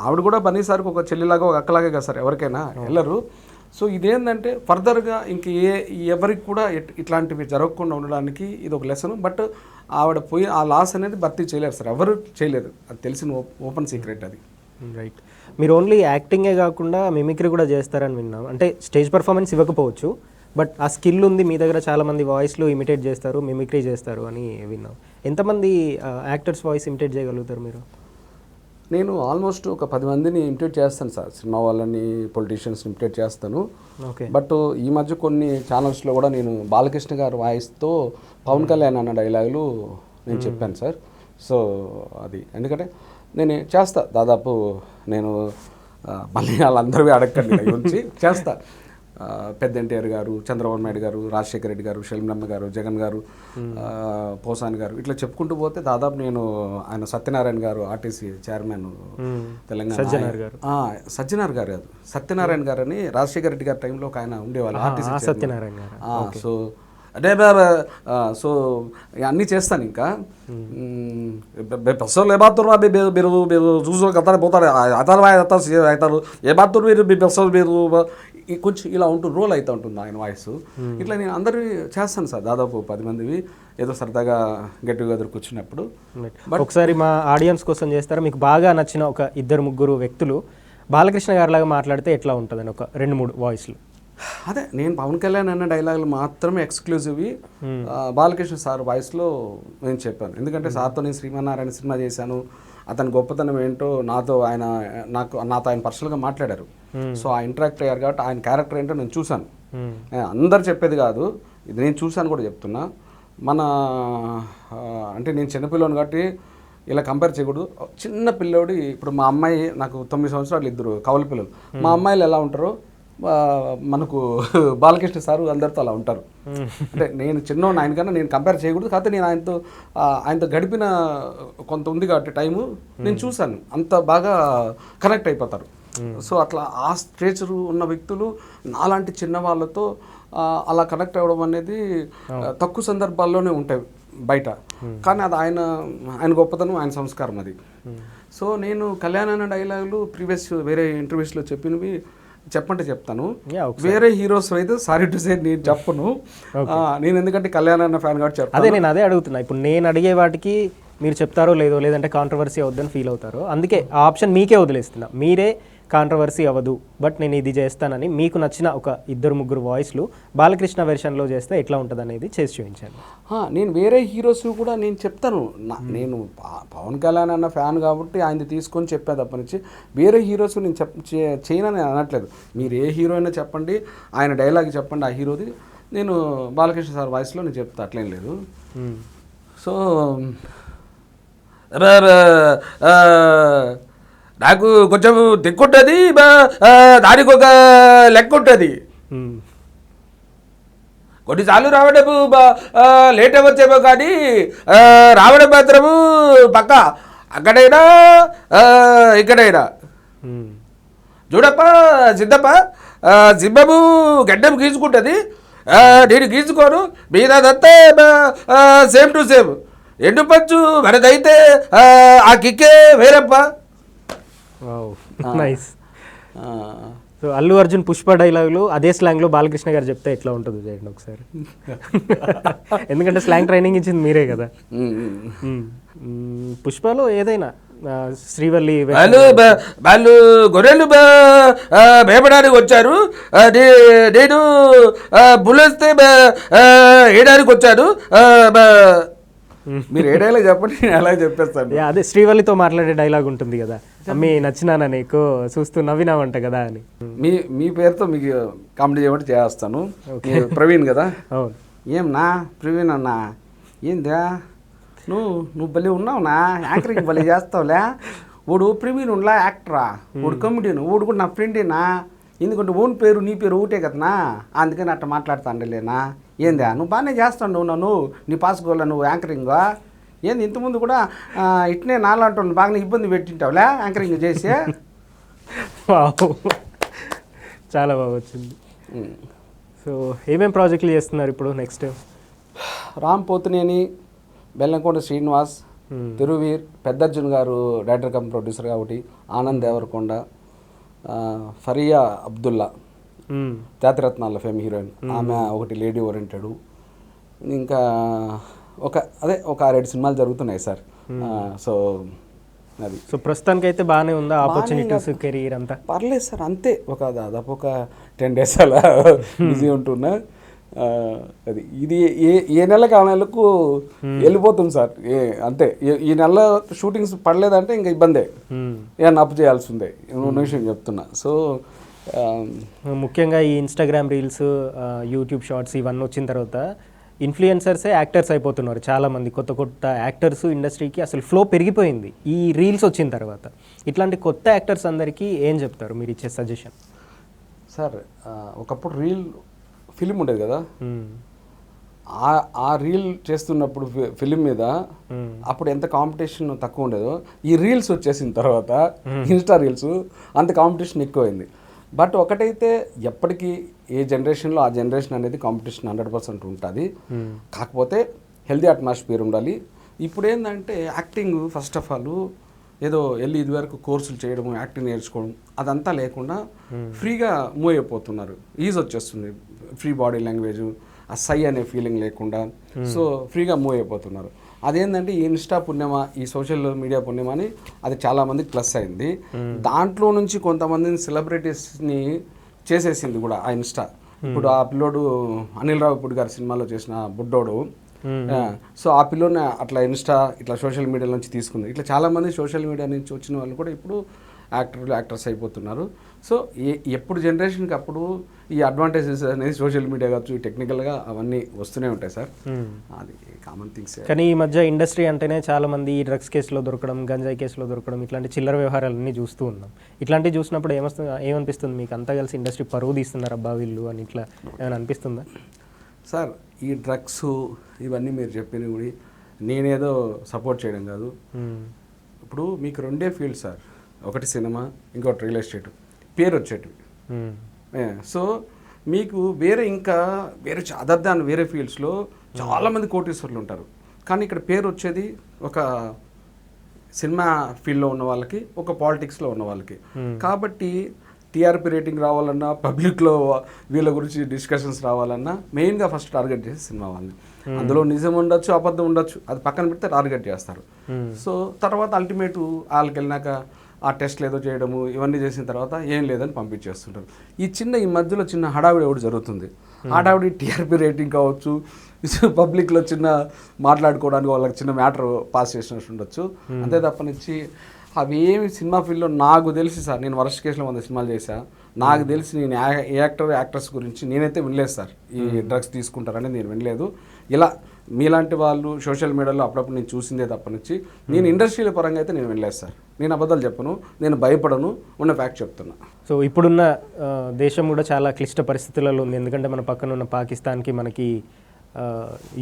ఆవిడ కూడా బన్నీ సార్కి ఒక చెల్లిలాగా ఒక అక్కలాగే కదా సార్, ఎవరికైనా వెళ్ళరు. సో ఇదేంటంటే ఫర్దర్గా ఇంక ఎవరికి కూడా ఇట్లాంటివి జరగకుండా ఉండడానికి ఇది ఒక లెసన్. బట్ ఆవిడ పోయి ఆ లాస్ అనేది భర్తీ చేయలేరు సార్, ఎవరు చేయలేరు. అది తెలిసిన ఓపెన్ సీక్రెట్ అది. రైట్. మీరు ఓన్లీ యాక్టింగే కాకుండా మిమిక్రీ కూడా చేస్తారని విన్నాం. అంటే స్టేజ్ పర్ఫార్మెన్స్ ఇవ్వకపోవచ్చు, బట్ ఆ స్కిల్ ఉంది మీ దగ్గర. చాలామంది వాయిస్లు ఇమిటేట్ చేస్తారు, మిమిక్రీ చేస్తారు అని విన్నాం. ఎంతమంది యాక్టర్స్ వాయిస్ ఇమిటేట్ చేయగలుగుతారు మీరు? నేను ఆల్మోస్ట్ ఒక 10 మందిని ఇమిటేట్ చేస్తాను సార్. సినిమా వాళ్ళని, పొలిటీషియన్స్ని ఇమిటేట్ చేస్తాను. ఓకే. బట్ ఈ మధ్య కొన్ని ఛానల్స్లో కూడా నేను బాలకృష్ణ గారి వాయిస్తో పవన్ కళ్యాణ్ అన్న డైలాగులు నేను చెప్పాను సార్. సో అది ఎందుకంటే నేను చేస్తా, దాదాపు నేను మళ్ళీ వాళ్ళందరూ అడగండి గురించి చేస్తా. పెద్ద ఎన్టీఆర్ గారు, చంద్రబాబు నాయుడు గారు, రాజశేఖర రెడ్డి గారు, షర్మిలమ్మ గారు, జగన్ గారు, పోసాని గారు, ఇట్లా చెప్పుకుంటూ పోతే దాదాపు నేను ఆయన సత్యనారాయణ గారు ఆర్టీసీ చైర్మన్ తెలంగాణ, సజ్జనార్ గారు కాదు, సత్యనారాయణ గారు అని రాజశేఖర రెడ్డి గారి టైంలో ఒక ఆయన ఉండేవాళ్ళు ఆర్టీసీ సత్యనారాయణ గారు. సో అదే సో అన్నీ చేస్తాను. ఇంకా బస్సులో ఏ బాత్రూమ్ మీరు చూసు అతను పోతారు, అతను అవుతారు, ఏ బాత్రూమ్ మీరు మీ బస్సులు మీరు కొంచెం ఇలా ఉంటుంది, రోల్ అవుతూ ఉంటుంది ఆయన వాయిస్. ఇట్లా నేను అందరివి చేస్తాను సార్, దాదాపు 10 మందివి ఏదో సరదాగా గెట్ టుగెదర్ కూర్చున్నప్పుడు. ఒకసారి మా ఆడియన్స్ కోసం చేస్తారా? మీకు బాగా నచ్చిన ఒక 2-3 వ్యక్తులు బాలకృష్ణ గారిలాగా మాట్లాడితే ఎట్లా ఉంటుందని ఒక 2-3 వాయిస్లు. అదే నేను పవన్ కళ్యాణ్ అన్న డైలాగులు మాత్రమే ఎక్స్క్లూజివ్ బాలకృష్ణ సార్ వాయిస్లో నేను చెప్పాను. ఎందుకంటే సార్తో నేను శ్రీమన్నారాయణ సినిమా చేశాను, అతని గొప్పతనం ఏంటో నాతో ఆయన పర్సనల్గా మాట్లాడారు. సో ఆ ఇంటరాక్ట్ అయ్యారు కాబట్టి ఆయన క్యారెక్టర్ ఏంటో నేను చూశాను. అందరు చెప్పేది కాదు, ఇది నేను చూశాను కూడా చెప్తున్నా. అంటే నేను చిన్నపిల్లని కాబట్టి ఇలా కంపేర్ చేయకూడదు. చిన్న పిల్లోడి, ఇప్పుడు మా అమ్మాయి, నాకు 9 సంవత్సరాలు, 2 కవల పిల్లలు. మా అమ్మాయిలు ఎలా ఉంటారో మనకు బాలకృష్ణ సారు అందరితో అలా ఉంటారు. అంటే నేను చిన్నోడు ఆయనకన్నా నేను కంపేర్ చేయకూడదు, కాకపోతే నేను ఆయనతో గడిపిన కొంత ఉంది కాబట్టి టైము నేను చూశాను, అంత బాగా కనెక్ట్ అయిపోతారు. సో అట్లా ఆ స్టేచర్ ఉన్న వ్యక్తులు నాలాంటి చిన్న వాళ్ళతో అలా కనెక్ట్ అవ్వడం అనేది తక్కువ సందర్భాల్లోనే ఉంటాయి బయట. కానీ అది ఆయన గొప్పతనం, ఆయన సంస్కారం అది. సో నేను కళ్యాణ్ అన్న డైలాగులు ప్రీవియస్ వేరే ఇంటర్వ్యూస్లో చెప్పినవి చెప్పంటే చెప్తాను. వేరే హీరోస్ అయితే సారీ టు సే నేను చెప్పను. నేను ఎందుకంటే కళ్యాణ్ అన్న ఫ్యాన్ కాబట్టి చెప్తాను. నేను అదే అడుగుతున్నా. ఇప్పుడు నేను అడిగే వాటికి మీరు చెప్తారో లేదో, లేదంటే కాంట్రవర్సీ అవుద్దని ఫీల్ అవుతారో, అందుకే ఆ ఆప్షన్ మీకే వదిలేస్తున్నా. మీరే కాంట్రవర్సీ అవ్వదు, బట్ నేను ఇది చేస్తానని మీకు నచ్చిన ఒక 2-3 వాయిస్లు బాలకృష్ణ వెర్షన్లో చేస్తే ఎట్లా ఉంటుంది అనేది చేసి చూపించాను. నేను వేరే హీరోస్ కూడా నేను చెప్తాను. నేను పవన్ కళ్యాణ్ అన్న ఫ్యాన్ కాబట్టి ఆయన తీసుకొని చెప్పా తప్ప నుంచి వేరే హీరోస్ నేను చేయనని అనట్లేదు. మీరు ఏ హీరో అయినా చెప్పండి, ఆయన డైలాగ్ చెప్పండి, ఆ హీరోది నేను బాలకృష్ణ సార్ వాయిస్లో నేను చెప్తా, అట్లేం లేదు. సో నాకు కొంచెం దిక్కుంటుంది, దానికి ఒక లెక్క ఉంటుంది. కొన్నిసార్లు రావడము లేట్ అవ్వచ్చేమో కానీ రావడం మాత్రము పక్క, అక్కడైనా ఇక్కడైనా. చూడప్ప సిద్ధప్ప, సింహము గడ్డం గీసుకుంటుంది, నేను గీసుకోను, మీదంతా సేమ్ టు సేమ్. ఎండు పంచు మనదైతే ఆ కిక్కే వేరప్ప. నైస్. సో అల్లు అర్జున్ పుష్ప డైలాగులు అదే స్లాంగ్లో బాలకృష్ణ గారు చెప్తే ఎట్లా ఉంటుంది చేయండి ఒకసారి. ఎందుకంటే స్లాంగ్ ట్రైనింగ్ ఇచ్చింది మీరే కదా. పుష్పలో ఏదైనా శ్రీవల్లి వాళ్ళు గొర్రెలు మేపడానికి వచ్చారు, నేను బుల్లెస్తే వేయడానికి వచ్చాను. మీరు ఏ డైలాగ్ చెప్పండి, నేను అలాగే చెప్పేస్తాను. అదే శ్రీవల్లితో మాట్లాడే డైలాగ్ ఉంటుంది కదా, అమ్మి నచ్చినానా నీకు చూస్తూ నవ్వినావంట కదా అని. మీ పేరుతో మీకు కామెడీ చేయమంటే చేస్తాను. ప్రవీణ్ కదా. అవును. ఏమన్నా ప్రవీణ్ అన్నా, ఏందా నువ్వు భలే ఉన్నావునా, యాంకరింగ్ భలే చేస్తావులే. వాడు ప్రవీణ్ ఉండలా యాక్టరా, వాడు కమెడియన్, వాడు కూడా నా ఫ్రెండేనా. ఎందుకంటే ఓన్ పేరు నీ పేరు ఒకటే కదనా, అందుకని అట్లా మాట్లాడుతాండలేనా. ఏందా నువ్వు బాగానే చేస్తాను నన్ను, నీ పాసుకోవాలా నువ్వు యాంకరింగ్. ఏంది ఇంతకుముందు కూడా ఇట్నే నాలాంటి వాళ్ళు బాగానే ఇబ్బంది పెట్టింటావులే యాంకరింగ్ చేసి. చాలా బాగా వచ్చింది. సో ఏమేం ప్రాజెక్టులు చేస్తున్నారు ఇప్పుడు నెక్స్ట్? రామ్ పోతునేని, బెల్లంకొండ శ్రీనివాస్, తిరువీర్, పెద్దర్జున్ గారు డైరెక్టర్ కమ్ ప్రొడ్యూసర్గా ఒకటి, ఆనంద్ దేవరకొండ, ఫరియా అబ్దుల్లా జాతిరత్నాల ఫేమ్ హీరోయిన్, ఆమె ఒకటి లేడీ ఓరియంటెడ్. ఇంకా ఒక 6-7 సినిమాలు జరుగుతున్నాయి సార్. సో అది. సో ప్రస్తుతానికి అయితే బాగానే ఉందా ఆపర్చునిటీస్, కెరీర్ అంతా? పర్లేదు సార్, అంతే. దాదాపు ఒక 10 days అలా బిజీ ఉంటున్నా. అది ఇది ఏ నెలకు ఆ నెలకు వెళ్ళిపోతుంది సార్. అంతే. ఈ నెల షూటింగ్స్ పడలేదంటే ఇంకా ఇబ్బందే, ఏమన్నా అప్ చేయాల్సిందే. విషయం చెప్తున్నా. సో ముఖ్యంగా ఈ ఇన్స్టాగ్రామ్ రీల్స్, యూట్యూబ్ షార్ట్స్ ఇవన్నీ వచ్చిన తర్వాత ఇన్ఫ్లుయెన్సర్సే యాక్టర్స్ అయిపోతున్నారు చాలామంది. కొత్త యాక్టర్స్ ఇండస్ట్రీకి అసలు ఫ్లో పెరిగిపోయింది ఈ రీల్స్ వచ్చిన తర్వాత. ఇట్లాంటి కొత్త యాక్టర్స్ అందరికీ ఏం చెప్తారు మీరు ఇచ్చే సజెషన్? సార్ ఒకప్పుడు ఫిలిం ఉండేది కదా, ఆ రీల్ చేస్తున్నప్పుడు ఫిలిం మీద అప్పుడు ఎంత కాంపిటీషన్ తక్కువ ఉండేదో, ఈ రీల్స్ వచ్చేసిన తర్వాత ఇన్స్టా రీల్స్ అంత కాంపిటీషన్ ఎక్కువైంది. బట్ ఒకటైతే ఎప్పటికీ ఏ జనరేషన్లో ఆ జనరేషన్ అనేది కాంపిటీషన్ 100% ఉంటుంది. కాకపోతే హెల్దీ అట్మాస్ఫియర్ ఉండాలి. ఇప్పుడు ఏంటంటే యాక్టింగ్ ఫస్ట్ ఆఫ్ ఆల్ ఏదో వెళ్ళి ఇదివరకు కోర్సులు చేయడం, యాక్టింగ్ నేర్చుకోవడం అదంతా లేకుండా ఫ్రీగా మూవ్ అయిపోతున్నారు. ఈజ్ వచ్చేస్తుంది, ఫ్రీ బాడీ లాంగ్వేజ్, ఆ సై అనే ఫీలింగ్ లేకుండా. సో ఫ్రీగా మూవ్ అయిపోతున్నారు. అదేంటంటే ఈ ఇన్స్టా పుణ్యమా, ఈ సోషల్ మీడియా పుణ్యమా అని అది చాలామందికి ప్లస్ అయింది. దాంట్లో నుంచి కొంతమందిని సెలబ్రిటీస్ని చేసేసింది కూడా ఆ ఇన్స్టా. ఇప్పుడు ఆ పిల్లోడు అనిల్ రావిపూడి గారి సినిమాలో చేసిన బుడ్డోడు, సో ఆ పిల్లోని అట్లా ఇన్స్టా ఇట్లా సోషల్ మీడియా నుంచి తీసుకుంది. ఇట్లా చాలామంది సోషల్ మీడియా నుంచి వచ్చిన వాళ్ళు కూడా ఇప్పుడు యాక్టర్స్ అయిపోతున్నారు. సో ఎప్పుడు జనరేషన్కి అప్పుడు ఈ అడ్వాంటేజెస్ అనేది సోషల్ మీడియా కావచ్చు, ఈ టెక్నికల్గా అవన్నీ వస్తూనే ఉంటాయి సార్. అది కామన్ థింగ్స్. కానీ ఈ మధ్య ఇండస్ట్రీ అంటేనే చాలామంది ఈ డ్రగ్స్ కేసులో దొరకడం, గంజాయి కేసులో దొరకడం, ఇట్లాంటి చిల్లర వ్యవహారాలన్నీ చూస్తూ ఉన్నాం. ఇట్లాంటివి చూసినప్పుడు ఏమనిపిస్తుంది మీకు? అంతా కలిసి ఇండస్ట్రీ పరువు తీస్తున్నారు అబ్బా వీళ్ళు అని ఇట్లా ఏమైనా అనిపిస్తుందా? సార్ ఈ డ్రగ్స్ ఇవన్నీ మీరు చెప్పినవి కూడా నేనేదో సపోర్ట్ చేయడం కాదు. ఇప్పుడు మీకు 2 ఫీల్డ్ సార్, ఒకటి సినిమా, ఇంకోటి రియల్ ఎస్టేట్, పేరు వచ్చేటివి. సో మీకు వేరే అదర్ దాన్ వేరే ఫీల్డ్స్లో చాలామంది కోటీశ్వరులు ఉంటారు. కానీ ఇక్కడ పేరు వచ్చేది ఒక సినిమా ఫీల్డ్లో ఉన్న వాళ్ళకి, ఒక పాలిటిక్స్లో ఉన్న వాళ్ళకి. కాబట్టి టీఆర్పీ రేటింగ్ రావాలన్నా, పబ్లిక్లో వీళ్ళ గురించి డిస్కషన్స్ రావాలన్నా మెయిన్గా ఫస్ట్ టార్గెట్ చేసి సినిమా వాళ్ళని. అందులో నిజం ఉండొచ్చు, అబద్ధం ఉండొచ్చు, అది పక్కన పెడితే టార్గెట్ చేస్తారు. సో తర్వాత అల్టిమేట్ వాళ్ళకి వెళ్ళినాక ఆ టెస్ట్లు ఏదో చేయడము ఇవన్నీ చేసిన తర్వాత ఏం లేదని పంపించేస్తుంటారు. ఈ మధ్యలో చిన్న హడావిడి ఒకటి జరుగుతుంది. హడావిడి టీఆర్పీ రేటింగ్ కావచ్చు, పబ్లిక్లో చిన్న మాట్లాడుకోవడానికి వాళ్ళకి చిన్న మ్యాటర్ పాస్ చేసినట్టు ఉండొచ్చు. అంతే తప్పనిచ్చి అవి ఏమి సినిమా ఫీల్డ్లో నాకు తెలిసి సార్, నేను వర్స్ట్ కేసులో 100 సినిమాలు చేశా, నాకు తెలిసి నేను యాక్టర్స్ గురించి నేనైతే వినలేదు సార్. ఈ డ్రగ్స్ తీసుకుంటారని నేను వినలేదు. ఇలా మీలాంటి వాళ్ళు సోషల్ మీడియాలో అప్పుడప్పుడు నేను చూసిందే తప్పనిచ్చి నేను ఇండస్ట్రీల పరంగా అయితే నేను వినలేదు సార్. నేను అబద్ధాలు చెప్పను, నేను భయపడను, ఉన్న ఫ్యాక్ట్ చెప్తున్నా. సో ఇప్పుడున్న దేశం కూడా చాలా క్లిష్ట పరిస్థితులలో ఉంది. ఎందుకంటే మన పక్కన ఉన్న పాకిస్తాన్కి మనకి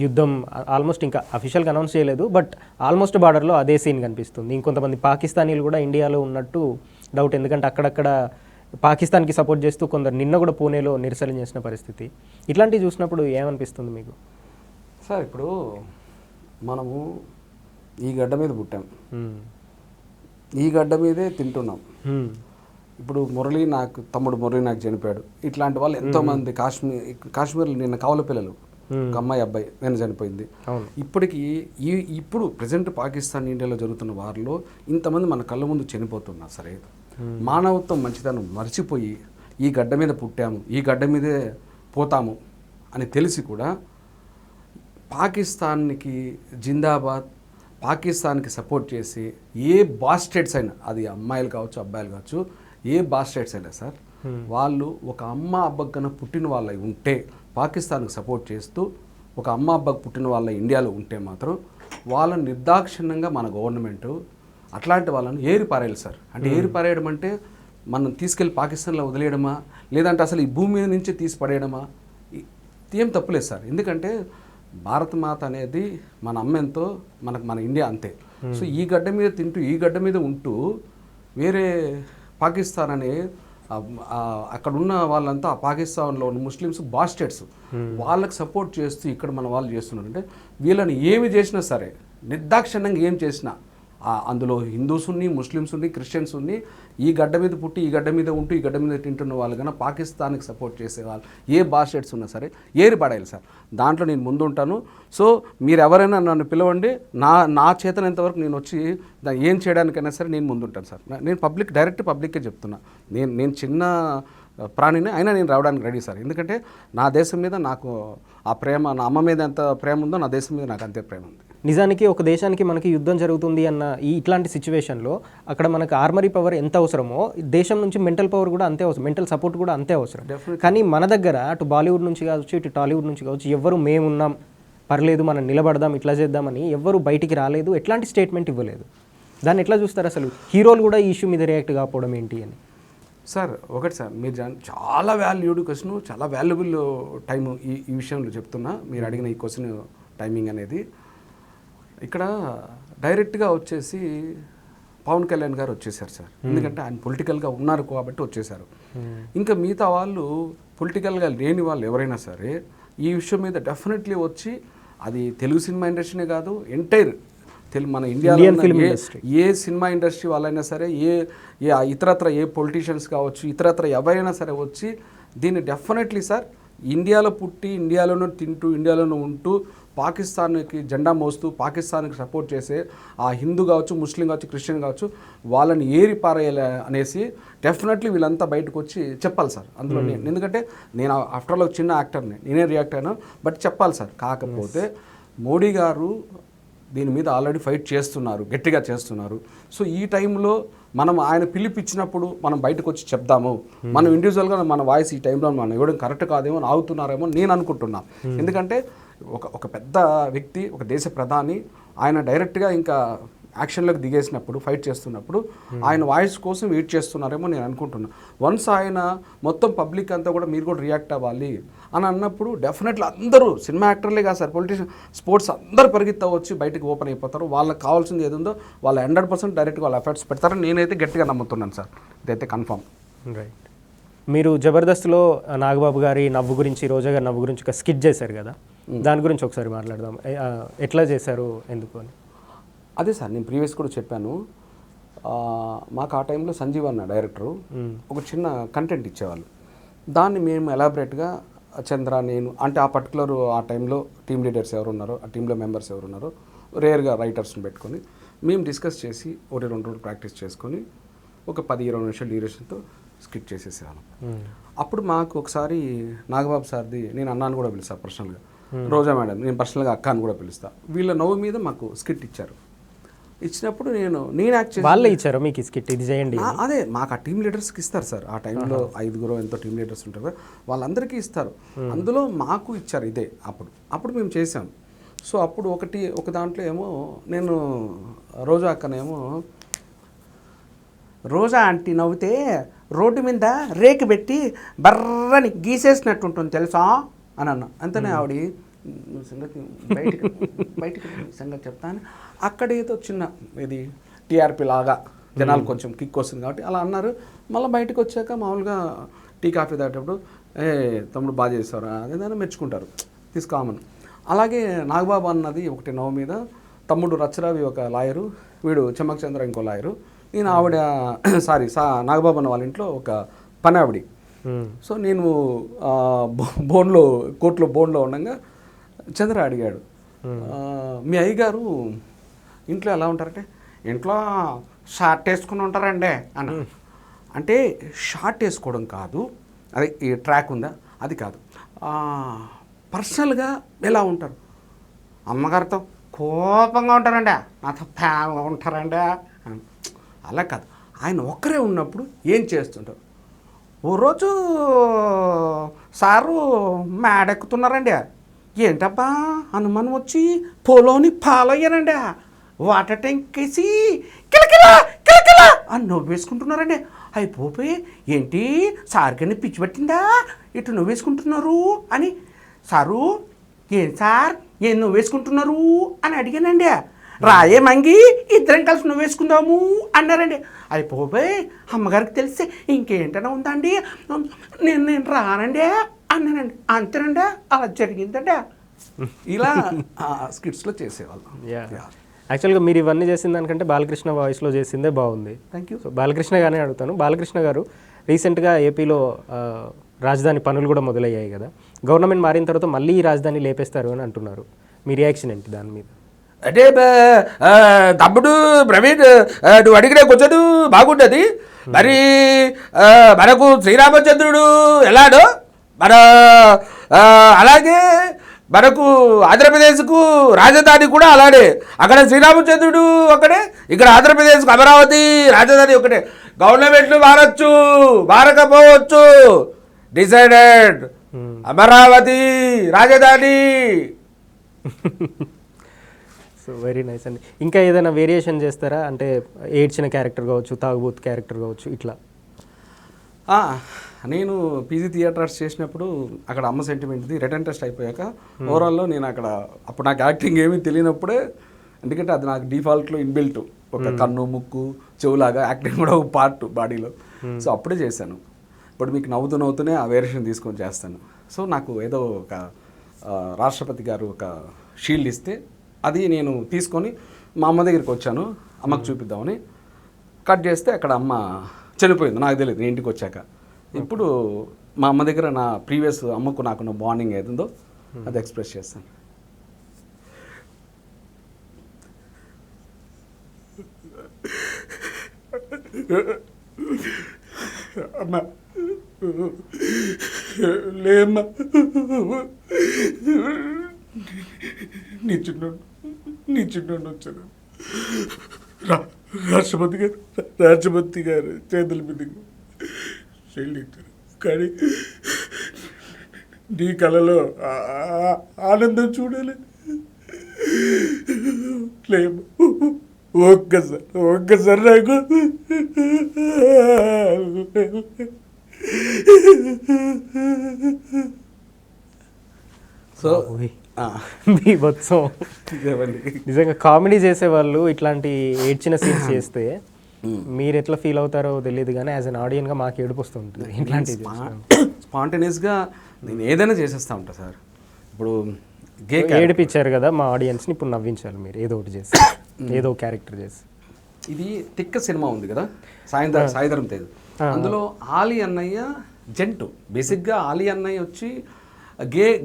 యుద్ధం ఆల్మోస్ట్ ఇంకా అఫీషియల్గా అనౌన్స్ చేయలేదు, బట్ ఆల్మోస్ట్ బార్డర్లో అదే సీన్ కనిపిస్తుంది. ఇంకొంతమంది పాకిస్తానీలు కూడా ఇండియాలో ఉన్నట్టు డౌట్. ఎందుకంటే అక్కడక్కడ పాకిస్తాన్కి సపోర్ట్ చేస్తూ కొందరు నిన్న కూడా పూణేలో నిరసన చేసిన పరిస్థితి. ఇట్లాంటివి చూసినప్పుడు ఏమనిపిస్తుంది మీకు? సార్ ఇప్పుడు మనము ఈ గడ్డ మీద పుట్టాం, ఈ గడ్డ మీదే తింటున్నాం. ఇప్పుడు తమ్ముడు మురళి నాకు చనిపోయాడు. ఇట్లాంటి వాళ్ళు ఎంతోమంది కాశ్మీర్లో నిన్న కవల పిల్లలు, ఒక అమ్మాయి అబ్బాయి నేను చనిపోయింది. ఇప్పుడు ప్రజెంట్ పాకిస్తాన్ ఇండియాలో జరుగుతున్న వారిలో ఇంతమంది మన కళ్ళ ముందు చనిపోతున్నారు. సరే, మానవత్వం మంచితనం మర్చిపోయి ఈ గడ్డ మీద పుట్టాము, ఈ గడ్డ మీదే పోతాము అని తెలిసి కూడా పాకిస్తాన్కి జిందాబాద్, పాకిస్తాన్కి సపోర్ట్ చేసి ఏ బాస్టెడ్స్ అయినా, అది అమ్మాయిలు కావచ్చు అబ్బాయిలు కావచ్చు, ఏ బాస్టెడ్స్ అయినా సార్, వాళ్ళు ఒక అమ్మ అబ్బకు కన్నా పుట్టిన వాళ్ళై ఉంటే పాకిస్తాన్కి సపోర్ట్ చేస్తూ ఒక అమ్మ అబ్బకు పుట్టిన వాళ్ళ ఇండియాలో ఉంటే మాత్రం వాళ్ళని నిర్దాక్షిణ్యంగా మన గవర్నమెంట్ అట్లాంటి వాళ్ళని ఏరి పారేయాలి సార్. అంటే ఏరి పారేయడం అంటే మనం తీసుకెళ్ళి పాకిస్తాన్లో వదిలేయడమా, లేదంటే అసలు ఈ భూమి మీద నుంచి తీసి పడేయడమా, ఏం తప్పులేదు సార్. ఎందుకంటే భారతమాత అనేది మన అమ్మెంతో మన ఇండియా అంతే. సో ఈ గడ్డ మీద తింటూ ఈ గడ్డ మీద ఉంటూ వేరే పాకిస్తాన్ అనే అక్కడ ఉన్న వాళ్ళంతా పాకిస్తాన్లో ఉన్న ముస్లిమ్స్ బాస్టెడ్స్ వాళ్ళకి సపోర్ట్ చేస్తూ ఇక్కడ మన వాళ్ళు చేస్తున్నారు. అంటే వీళ్ళని ఏమి చేసినా సరే, నిర్దాక్షిణ్యంగా ఏం చేసినా, అందులో హిందూస్ ఉన్ని, ముస్లిమ్స్ ఉన్ని, క్రిస్టియన్స్ ఉన్ని, ఈ గడ్డ మీద పుట్టి ఈ గడ్డ మీద ఉంటూ ఈ గడ్డ మీద తింటున్న వాళ్ళు కన్నా పాకిస్తాన్కి సపోర్ట్ చేసే వాళ్ళు ఏ బాస్టెడ్స్ ఉన్నా సరే ఏరి పడేయాలి సార్. దాంట్లో నేను ముందు ఉంటాను. సో మీరు ఎవరైనా నన్ను పిలవండి, నా చేతనంతవరకు నేను వచ్చి దాన్ని ఏం చేయడానికైనా సరే నేను ముందుంటాను సార్. నేను డైరెక్ట్ పబ్లిక్కే చెప్తున్నా. నేను చిన్న ప్రాణిని అయినా నేను రావడానికి రెడీ సార్. ఎందుకంటే నా దేశం మీద నాకు ఆ ప్రేమ, నా అమ్మ మీద ఎంత ప్రేమ ఉందో నా దేశం మీద నాకు అంతే ప్రేమ ఉంది. నిజానికి ఒక దేశానికి మనకి యుద్ధం జరుగుతుంది అన్న ఇట్లాంటి సిచ్యువేషన్లో అక్కడ మనకు ఆర్మరీ పవర్ ఎంత అవసరమో దేశం నుంచి మెంటల్ పవర్ కూడా అంతే అవసరం, మెంటల్ సపోర్ట్ కూడా అంతే అవసరం. కానీ మన దగ్గర అటు బాలీవుడ్ నుంచి కావచ్చు, ఇటు టాలీవుడ్ నుంచి కావచ్చు, ఎవ్వరు మేమున్నాం, పర్లేదు మనం నిలబడదాం, ఇట్లా చేద్దామని ఎవ్వరు బయటికి రాలేదు, ఎట్లాంటి స్టేట్మెంట్ ఇవ్వలేదు. దాన్ని ఎట్లా చూస్తారు అసలు? హీరోలు కూడా ఈ ఇష్యూ మీద రియాక్ట్ కాకపోవడం ఏంటి అని? సార్ ఒకటి సార్, మీరు చాలా వాల్యూడ్ క్వశ్చన్, చాలా వాల్యుబుల్ టైం ఈ విషయంలో చెప్తున్నా. మీరు అడిగిన ఈ క్వశ్చన్ టైమింగ్ అనేది ఇక్కడ డైరెక్ట్గా వచ్చేసి పవన్ కళ్యాణ్ గారు వచ్చేసారు సార్. ఎందుకంటే ఆయన పొలిటికల్గా ఉన్నారు కాబట్టి వచ్చేసారు. ఇంకా మిగతా వాళ్ళు పొలిటికల్గా లేని వాళ్ళు ఎవరైనా సరే ఈ విషయం మీద డెఫినెట్లీ వచ్చి, అది తెలుగు సినిమా ఇండస్ట్రీనే కాదు, ఎంటైర్ మన ఇండియాలో ఏ సినిమా ఇండస్ట్రీ వాళ్ళైనా సరే, ఇతరత్ర ఏ పొలిటీషియన్స్ కావచ్చు, ఇతరత్ర ఎవరైనా సరే వచ్చి దీన్ని డెఫినెట్లీ సార్, ఇండియాలో పుట్టి ఇండియాలోనూ తింటూ ఇండియాలోనూ ఉంటూ పాకిస్తాన్కి జెండా మోస్తూ పాకిస్తాన్కి సపోర్ట్ చేసే ఆ హిందూ కావచ్చు, ముస్లిం కావచ్చు, క్రిస్టియన్ కావచ్చు, వాళ్ళని ఏరి పారేయాలి అనేసి డెఫినెట్లీ వీళ్ళంతా బయటకు వచ్చి చెప్పాలి సార్. అందులో ఎందుకంటే నేను ఆఫ్టర్ ఆల్ చిన్న యాక్టర్ని, నేనే రియాక్ట్ అయినా, బట్ చెప్పాలి సార్. కాకపోతే మోడీ గారు దీని మీద ఆల్రెడీ ఫైట్ చేస్తున్నారు, గట్టిగా చేస్తున్నారు. సో ఈ టైంలో మనం ఆయన పిలిపించినప్పుడు మనం బయటకు వచ్చి చెప్దాము, మనం ఇండివిజువల్గా మన వాయిస్ ఈ టైంలో మనం ఇవ్వడం కరెక్ట్ కాదేమో, ఆగుతున్నారేమో నేను అనుకుంటున్నా. ఎందుకంటే ఒక పెద్ద వ్యక్తి, ఒక దేశ ప్రధాని, ఆయన డైరెక్ట్గా ఇంకా యాక్షన్లోకి దిగేసినప్పుడు, ఫైట్ చేస్తున్నప్పుడు ఆయన వాయిస్ కోసం వెయిట్ చేస్తున్నారేమో నేను అనుకుంటున్నా. వన్స్ ఆయన మొత్తం పబ్లిక్ అంతా కూడా మీరు కూడా రియాక్ట్ అవ్వాలి అని అన్నప్పుడు డెఫినెట్లీ అందరూ, సినిమా యాక్టర్లే కాదు సార్, పొలిటీషియన్, స్పోర్ట్స్ అందరూ పరిగెత్తా వచ్చి బయటకు ఓపెన్ అయిపోతారు. వాళ్ళకి కావాల్సింది ఏది ఉందో వాళ్ళు 100% డైరెక్ట్గా వాళ్ళ ఎఫర్ట్స్ పెడతారని నేనైతే గట్టిగా నమ్ముతున్నాను సార్. ఇదైతే కన్ఫర్మ్. రైట్. మీరు జబర్దస్త్లో నాగబాబు గారి నవ్వు గురించి, రోజా గారి నవ్వు గురించి ఒక స్కిట్ చేశారు కదా, దాని గురించి ఒకసారి మాట్లాడదాం. ఎట్లా చేశారు, ఎందుకు అని? అదే సార్, నేను ప్రీవియస్ కూడా చెప్పాను. మాకు ఆ టైంలో సంజీవ్ అన్న డైరెక్టరు ఒక చిన్న కంటెంట్ ఇచ్చేవాళ్ళు. దాన్ని మేము ఎలాబరేట్గా చంద్ర, నేను, అంటే ఆ పర్టికులర్ ఆ టైంలో టీమ్ లీడర్స్ ఎవరు ఉన్నారో, ఆ టీంలో మెంబర్స్ ఎవరు ఉన్నారో, రేర్గా రైటర్స్ని పెట్టుకొని మేము డిస్కస్ చేసి 1-2 రోజులు ప్రాక్టీస్ చేసుకొని ఒక 10-20 నిమిషాల డ్యూరేషన్తో స్కిట్ చేసేసేవాళ్ళం. అప్పుడు మాకు ఒకసారి నాగబాబు సార్ది, నేను అన్నాను కూడా పిలుస్తాను పర్సనల్గా, రోజా మేడం నేను పర్సనల్గా అక్క అని కూడా పిలుస్తాను, వీళ్ళ నవ్వు మీద మాకు స్కిట్ ఇచ్చారు. ఇచ్చినప్పుడు నేను యాక్ట్ చేసి వాళ్ళే ఇచ్చారు మీకు ఈ స్కిట్ ఇది చేయండి అని? అదే మాకు ఆ టీమ్ లీడర్స్కి ఇస్తారు సార్. ఆ టైంలో 5 ఎంతో టీమ్ లీడర్స్ ఉంటారు కదా, వాళ్ళందరికీ ఇస్తారు. అందులో మాకు ఇచ్చారు ఇదే. అప్పుడు మేము చేసాం. సో అప్పుడు ఒక దాంట్లో ఏమో నేను రోజా అక్కనేమో, రోజా ఆంటీ నవ్వితే రోడ్డు మీద రేకు పెట్టి బర్రని గీసేసినట్టు ఉంటుంది తెలుసా అని అన్నా. అంతనే ఆవిడ సంగతి బయటికి సంగతి చెప్తాను, అక్కడ ఏదో చిన్న ఇది టీఆర్పీ లాగా జనాలు కొంచెం కిక్ వస్తుంది కాబట్టి అలా అన్నారు. మళ్ళీ బయటకు వచ్చాక మామూలుగా టీ కాఫీ తాగేటప్పుడు తమ్ముడు బాగా చేస్తారా అదేదైనా మెచ్చుకుంటారు, తీసుకోమని. అలాగే నాగబాబు అన్నది ఒకటి నవ్వు మీద, తమ్ముడు రచ్చరావి ఒక లాయరు, వీడు చెమ్మక్ చంద్ర ఇంకో లాయరు, నేను ఆవిడ నాగబాబు అన్న వాళ్ళ ఇంట్లో ఒక పని ఆవిడ. సో నేను కోర్టులో బోన్లో ఉండగా చంద్ర అడిగాడు, మీ అయ్యగారు ఇంట్లో ఎలా ఉంటారంటే, ఇంట్లో షార్ట్ వేసుకుని ఉంటారండి అన్న. అంటే షార్ట్ వేసుకోవడం కాదు, అదే ఈ ట్రాక్ ఉందా అది కాదు, పర్సనల్గా ఎలా ఉంటారు, అమ్మగారితో కోపంగా ఉంటారండి, నాతో ప్రేమగా ఉంటారండి. అలా కాదు, ఆయన ఒక్కరే ఉన్నప్పుడు ఏం చేస్తుంటారు. ఓ రోజు సారు మేడెక్కుతున్నారండి, ఏంటబ్బా అనుమానం వచ్చి పొలోని పాలయ్యారండి, వాటర్ ట్యాంక్ వేసి కిలకిలా కిలకిలా అని నవ్వేసుకుంటున్నారండి. అయిపోయి ఏంటి సార్కని పిచ్చి పట్టిందా ఇటు నవ్వేసుకుంటున్నారు అని, సారు ఏం సార్ ఏం నవ్వేసుకుంటున్నారు అని అడిగానండి. రాయే మంగి ఇద్దరం కలిసి నవ్వేసుకుందాము అన్నారండి. అయిపోయి అమ్మగారికి తెలిస్తే ఇంకేంటనే ఉందండి, నేను రానండి అన్నానండి. అంతేనండి, అలా జరిగిందండి. ఇలా స్కిట్స్లో చేసేవాళ్ళం. యాక్చువల్గా మీరు ఇవన్నీ చేసిన దానికంటే బాలకృష్ణ వాయిస్లో చేసిందే బాగుంది. Thank you. సో బాలకృష్ణ గానే అడుగుతాను. బాలకృష్ణ గారు రీసెంట్గా ఏపీలో రాజధాని పనులు కూడా మొదలయ్యాయి కదా, గవర్నమెంట్ మారిన తర్వాత మళ్ళీ ఈ రాజధాని లేపేస్తారు అని అంటున్నారు. మీ రియాక్షన్ ఏంటి దాని మీద? అంటే తమ్ముడు ప్రవీణ్, నువ్వు అడిగిన కొంచెం బాగుంటుంది. మరి మనకు శ్రీరామచంద్రుడు ఎలాడో అలాగే మనకు ఆంధ్రప్రదేశ్కు రాజధాని కూడా అలానే. అక్కడ శ్రీరామచంద్రుడు ఒకటే, ఇక్కడ ఆంధ్రప్రదేశ్కు అమరావతి రాజధాని ఒకటే. గవర్నమెంట్లు మారచ్చు, మారకపోవచ్చు, డిసైడెడ్ అమరావతి రాజధాని. సో వెరీ నైస్ అండి. ఇంకా ఏదైనా వేరియేషన్ చేస్తారా? అంటే ఏడ్చిన క్యారెక్టర్ కావచ్చు, తాగుబోతు క్యారెక్టర్ కావచ్చు, ఇట్లా. నేను పీజీ థియేటర్స్ చేసినప్పుడు అక్కడ అమ్మ సెంటిమెంట్ది రిటర్న్ టెస్ట్ అయిపోయాక ఓవరాల్లో నేను అప్పుడు నాకు యాక్టింగ్ ఏమీ తెలియనప్పుడే, ఎందుకంటే అది నాకు డిఫాల్ట్లో ఇన్బిల్ట్, ఒక కన్ను ముక్కు చెవులాగా యాక్టింగ్ కూడా ఒక పార్ట్ బాడీలో. సో అప్పుడే చేశాను. ఇప్పుడు మీకు నవ్వుతూనే ఆ వేరియేషన్ తీసుకొని చేస్తాను. సో నాకు ఏదో ఒక రాష్ట్రపతి గారు ఒక షీల్డ్ ఇస్తే అది నేను తీసుకొని మా అమ్మ దగ్గరికి వచ్చాను, అమ్మకు చూపిద్దామని. కట్ చేస్తే అక్కడ అమ్మ చనిపోయింది, నాకు తెలియదు నేను ఇంటికి వచ్చాక. ఇప్పుడు మా అమ్మ దగ్గర నా ప్రీవియస్ అమ్మకు నాకున్న బాండింగ్ ఏదుందో అది ఎక్స్ప్రెస్ చేస్తాను. అమ్మ లేమ్మా, నీ చిన్నోడు వచ్చాను, రాష్ట్రపతి గారు చేతుల మీదకి చెల్లించారు, కానీ నీ కళలో ఆనందం చూడాలి. లేమ్మా, ఒక్కసారి నాకు సో బీభత్సం. నిజంగా కామెడీ చేసేవాళ్ళు ఇట్లాంటి ఏడ్చిన సీన్స్ చేస్తే మీరు ఎట్లా ఫీల్ అవుతారో తెలియదు, కానీ యాజ్ అన్ ఆడియన్గా మాకు ఏడుపు వస్తుంటుంది ఇట్లాంటిది. స్పాంటేనియస్గా నేను ఏదైనా చేసేస్తా ఉంటా సార్. ఇప్పుడు ఏడిపించారు కదా మా ఆడియన్స్ని, ఇప్పుడు నవ్వించాలి మీరు ఏదో ఒకటి చేసి, ఏదో క్యారెక్టర్ చేసి. ఇది తిక్క సినిమా ఉంది కదా, సాయంత్రం తేజ్, అందులో ఆలీ అన్నయ్య జంటు. బేసిక్గా ఆలీ అన్నయ్య వచ్చి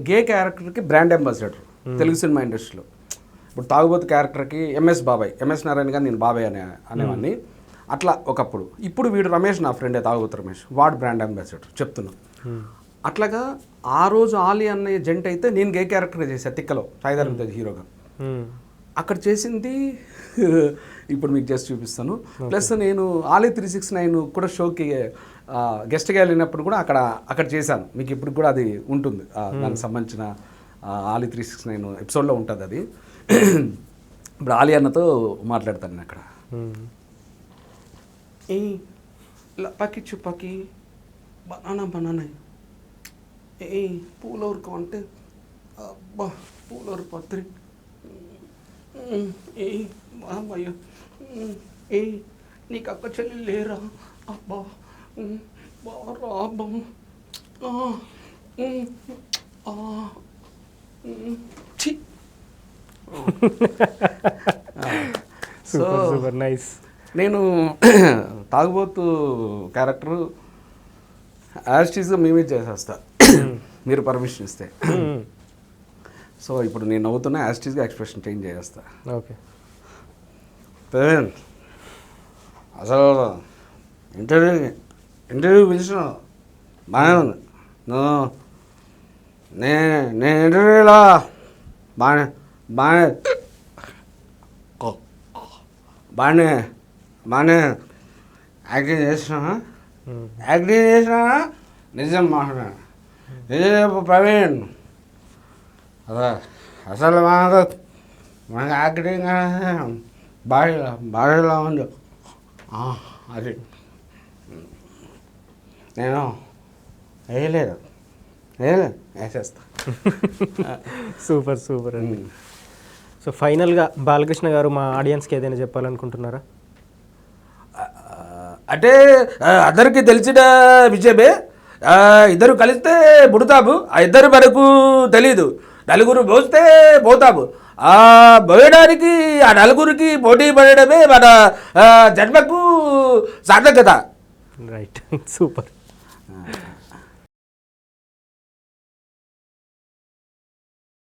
గే క్యారెక్టర్కి బ్రాండ్ అంబాసిడర్ తెలుగు సినిమా ఇండస్ట్రీలో. ఇప్పుడు తాగుబోతు క్యారెక్టర్కి ఎంఎస్ నారాయణ గారు నేను బాబాయ్ అనేవాడిని. అట్లా ఒకప్పుడు. ఇప్పుడు వీడు రమేష్ నా ఫ్రెండే, తాగుబోతు రమేష్, వాడు బ్రాండ్ అంబాసిడర్ చెప్తున్నా. అట్లాగా ఆ రోజు ఆలీ అనే జంట అయితే నేను గే క్యారెక్టర్ చేశాను తిక్కలో, సాయిధరం తేజ్ హీరోగా. అక్కడ చేసింది ఇప్పుడు మీకు జస్ట్ చూపిస్తాను. ప్లస్ నేను ఆలీ 369 కూడా షోకి గెస్ట్గా వెళ్ళినప్పుడు కూడా అక్కడ చేశాను. మీకు ఇప్పుడు కూడా అది ఉంటుంది, దానికి సంబంధించిన ఆలీ 369 ఎపిసోడ్లో ఉంటుంది అది. ఇప్పుడు ఆలీ అన్నతో మాట్లాడతాను నేను అక్కడ. ఏ లపాకి చుపాకి బనానా ఏ పూలూరుకో అంటే అబ్బా పూలూరు పత్రి ఏ బాబయ్య ఏ నీకు అక్క చెల్లి లేరా అబ్బా బారా అబ్బా సూపర్ నైస్. నేను తాగుబోతు క్యారెక్టర్ యాస్టీస్గా మేమే చేసేస్తా మీరు పర్మిషన్ ఇస్తే. సో ఇప్పుడు నేను నవ్వుతున్నా, యాస్టీస్గా ఎక్స్ప్రెషన్ చేంజ్ చేసేస్తా. ఓకే. అసలు ఇంటర్వ్యూ పిలిచిన బాగానే ఉంది. నేను ఇంటర్వ్యూలో బాగానే యాక్టింగ్ చేసినా నిజం మాట్లాడా. నిజం ప్రవీణ్ అసలు మనకు యాక్టింగ్ బాడీలో ఉంది అది నేను వేసేస్తా. సూపర్ అండి. సో ఫైనల్గా బాలకృష్ణ గారు మా ఆడియన్స్కి ఏదైనా చెప్పాలనుకుంటున్నారా? అంటే అందరికీ తెలిసిన విషయమే, ఇద్దరు కలిస్తే పుడతాము, ఆ ఇద్దరు మనకు తెలీదు, నలుగురు పోస్తే పోతాము. ఆ పోయడానికి ఆ నలుగురికి పోటీ పడడమే మన జన్మకు సార్థకత. రైట్. సూపర్.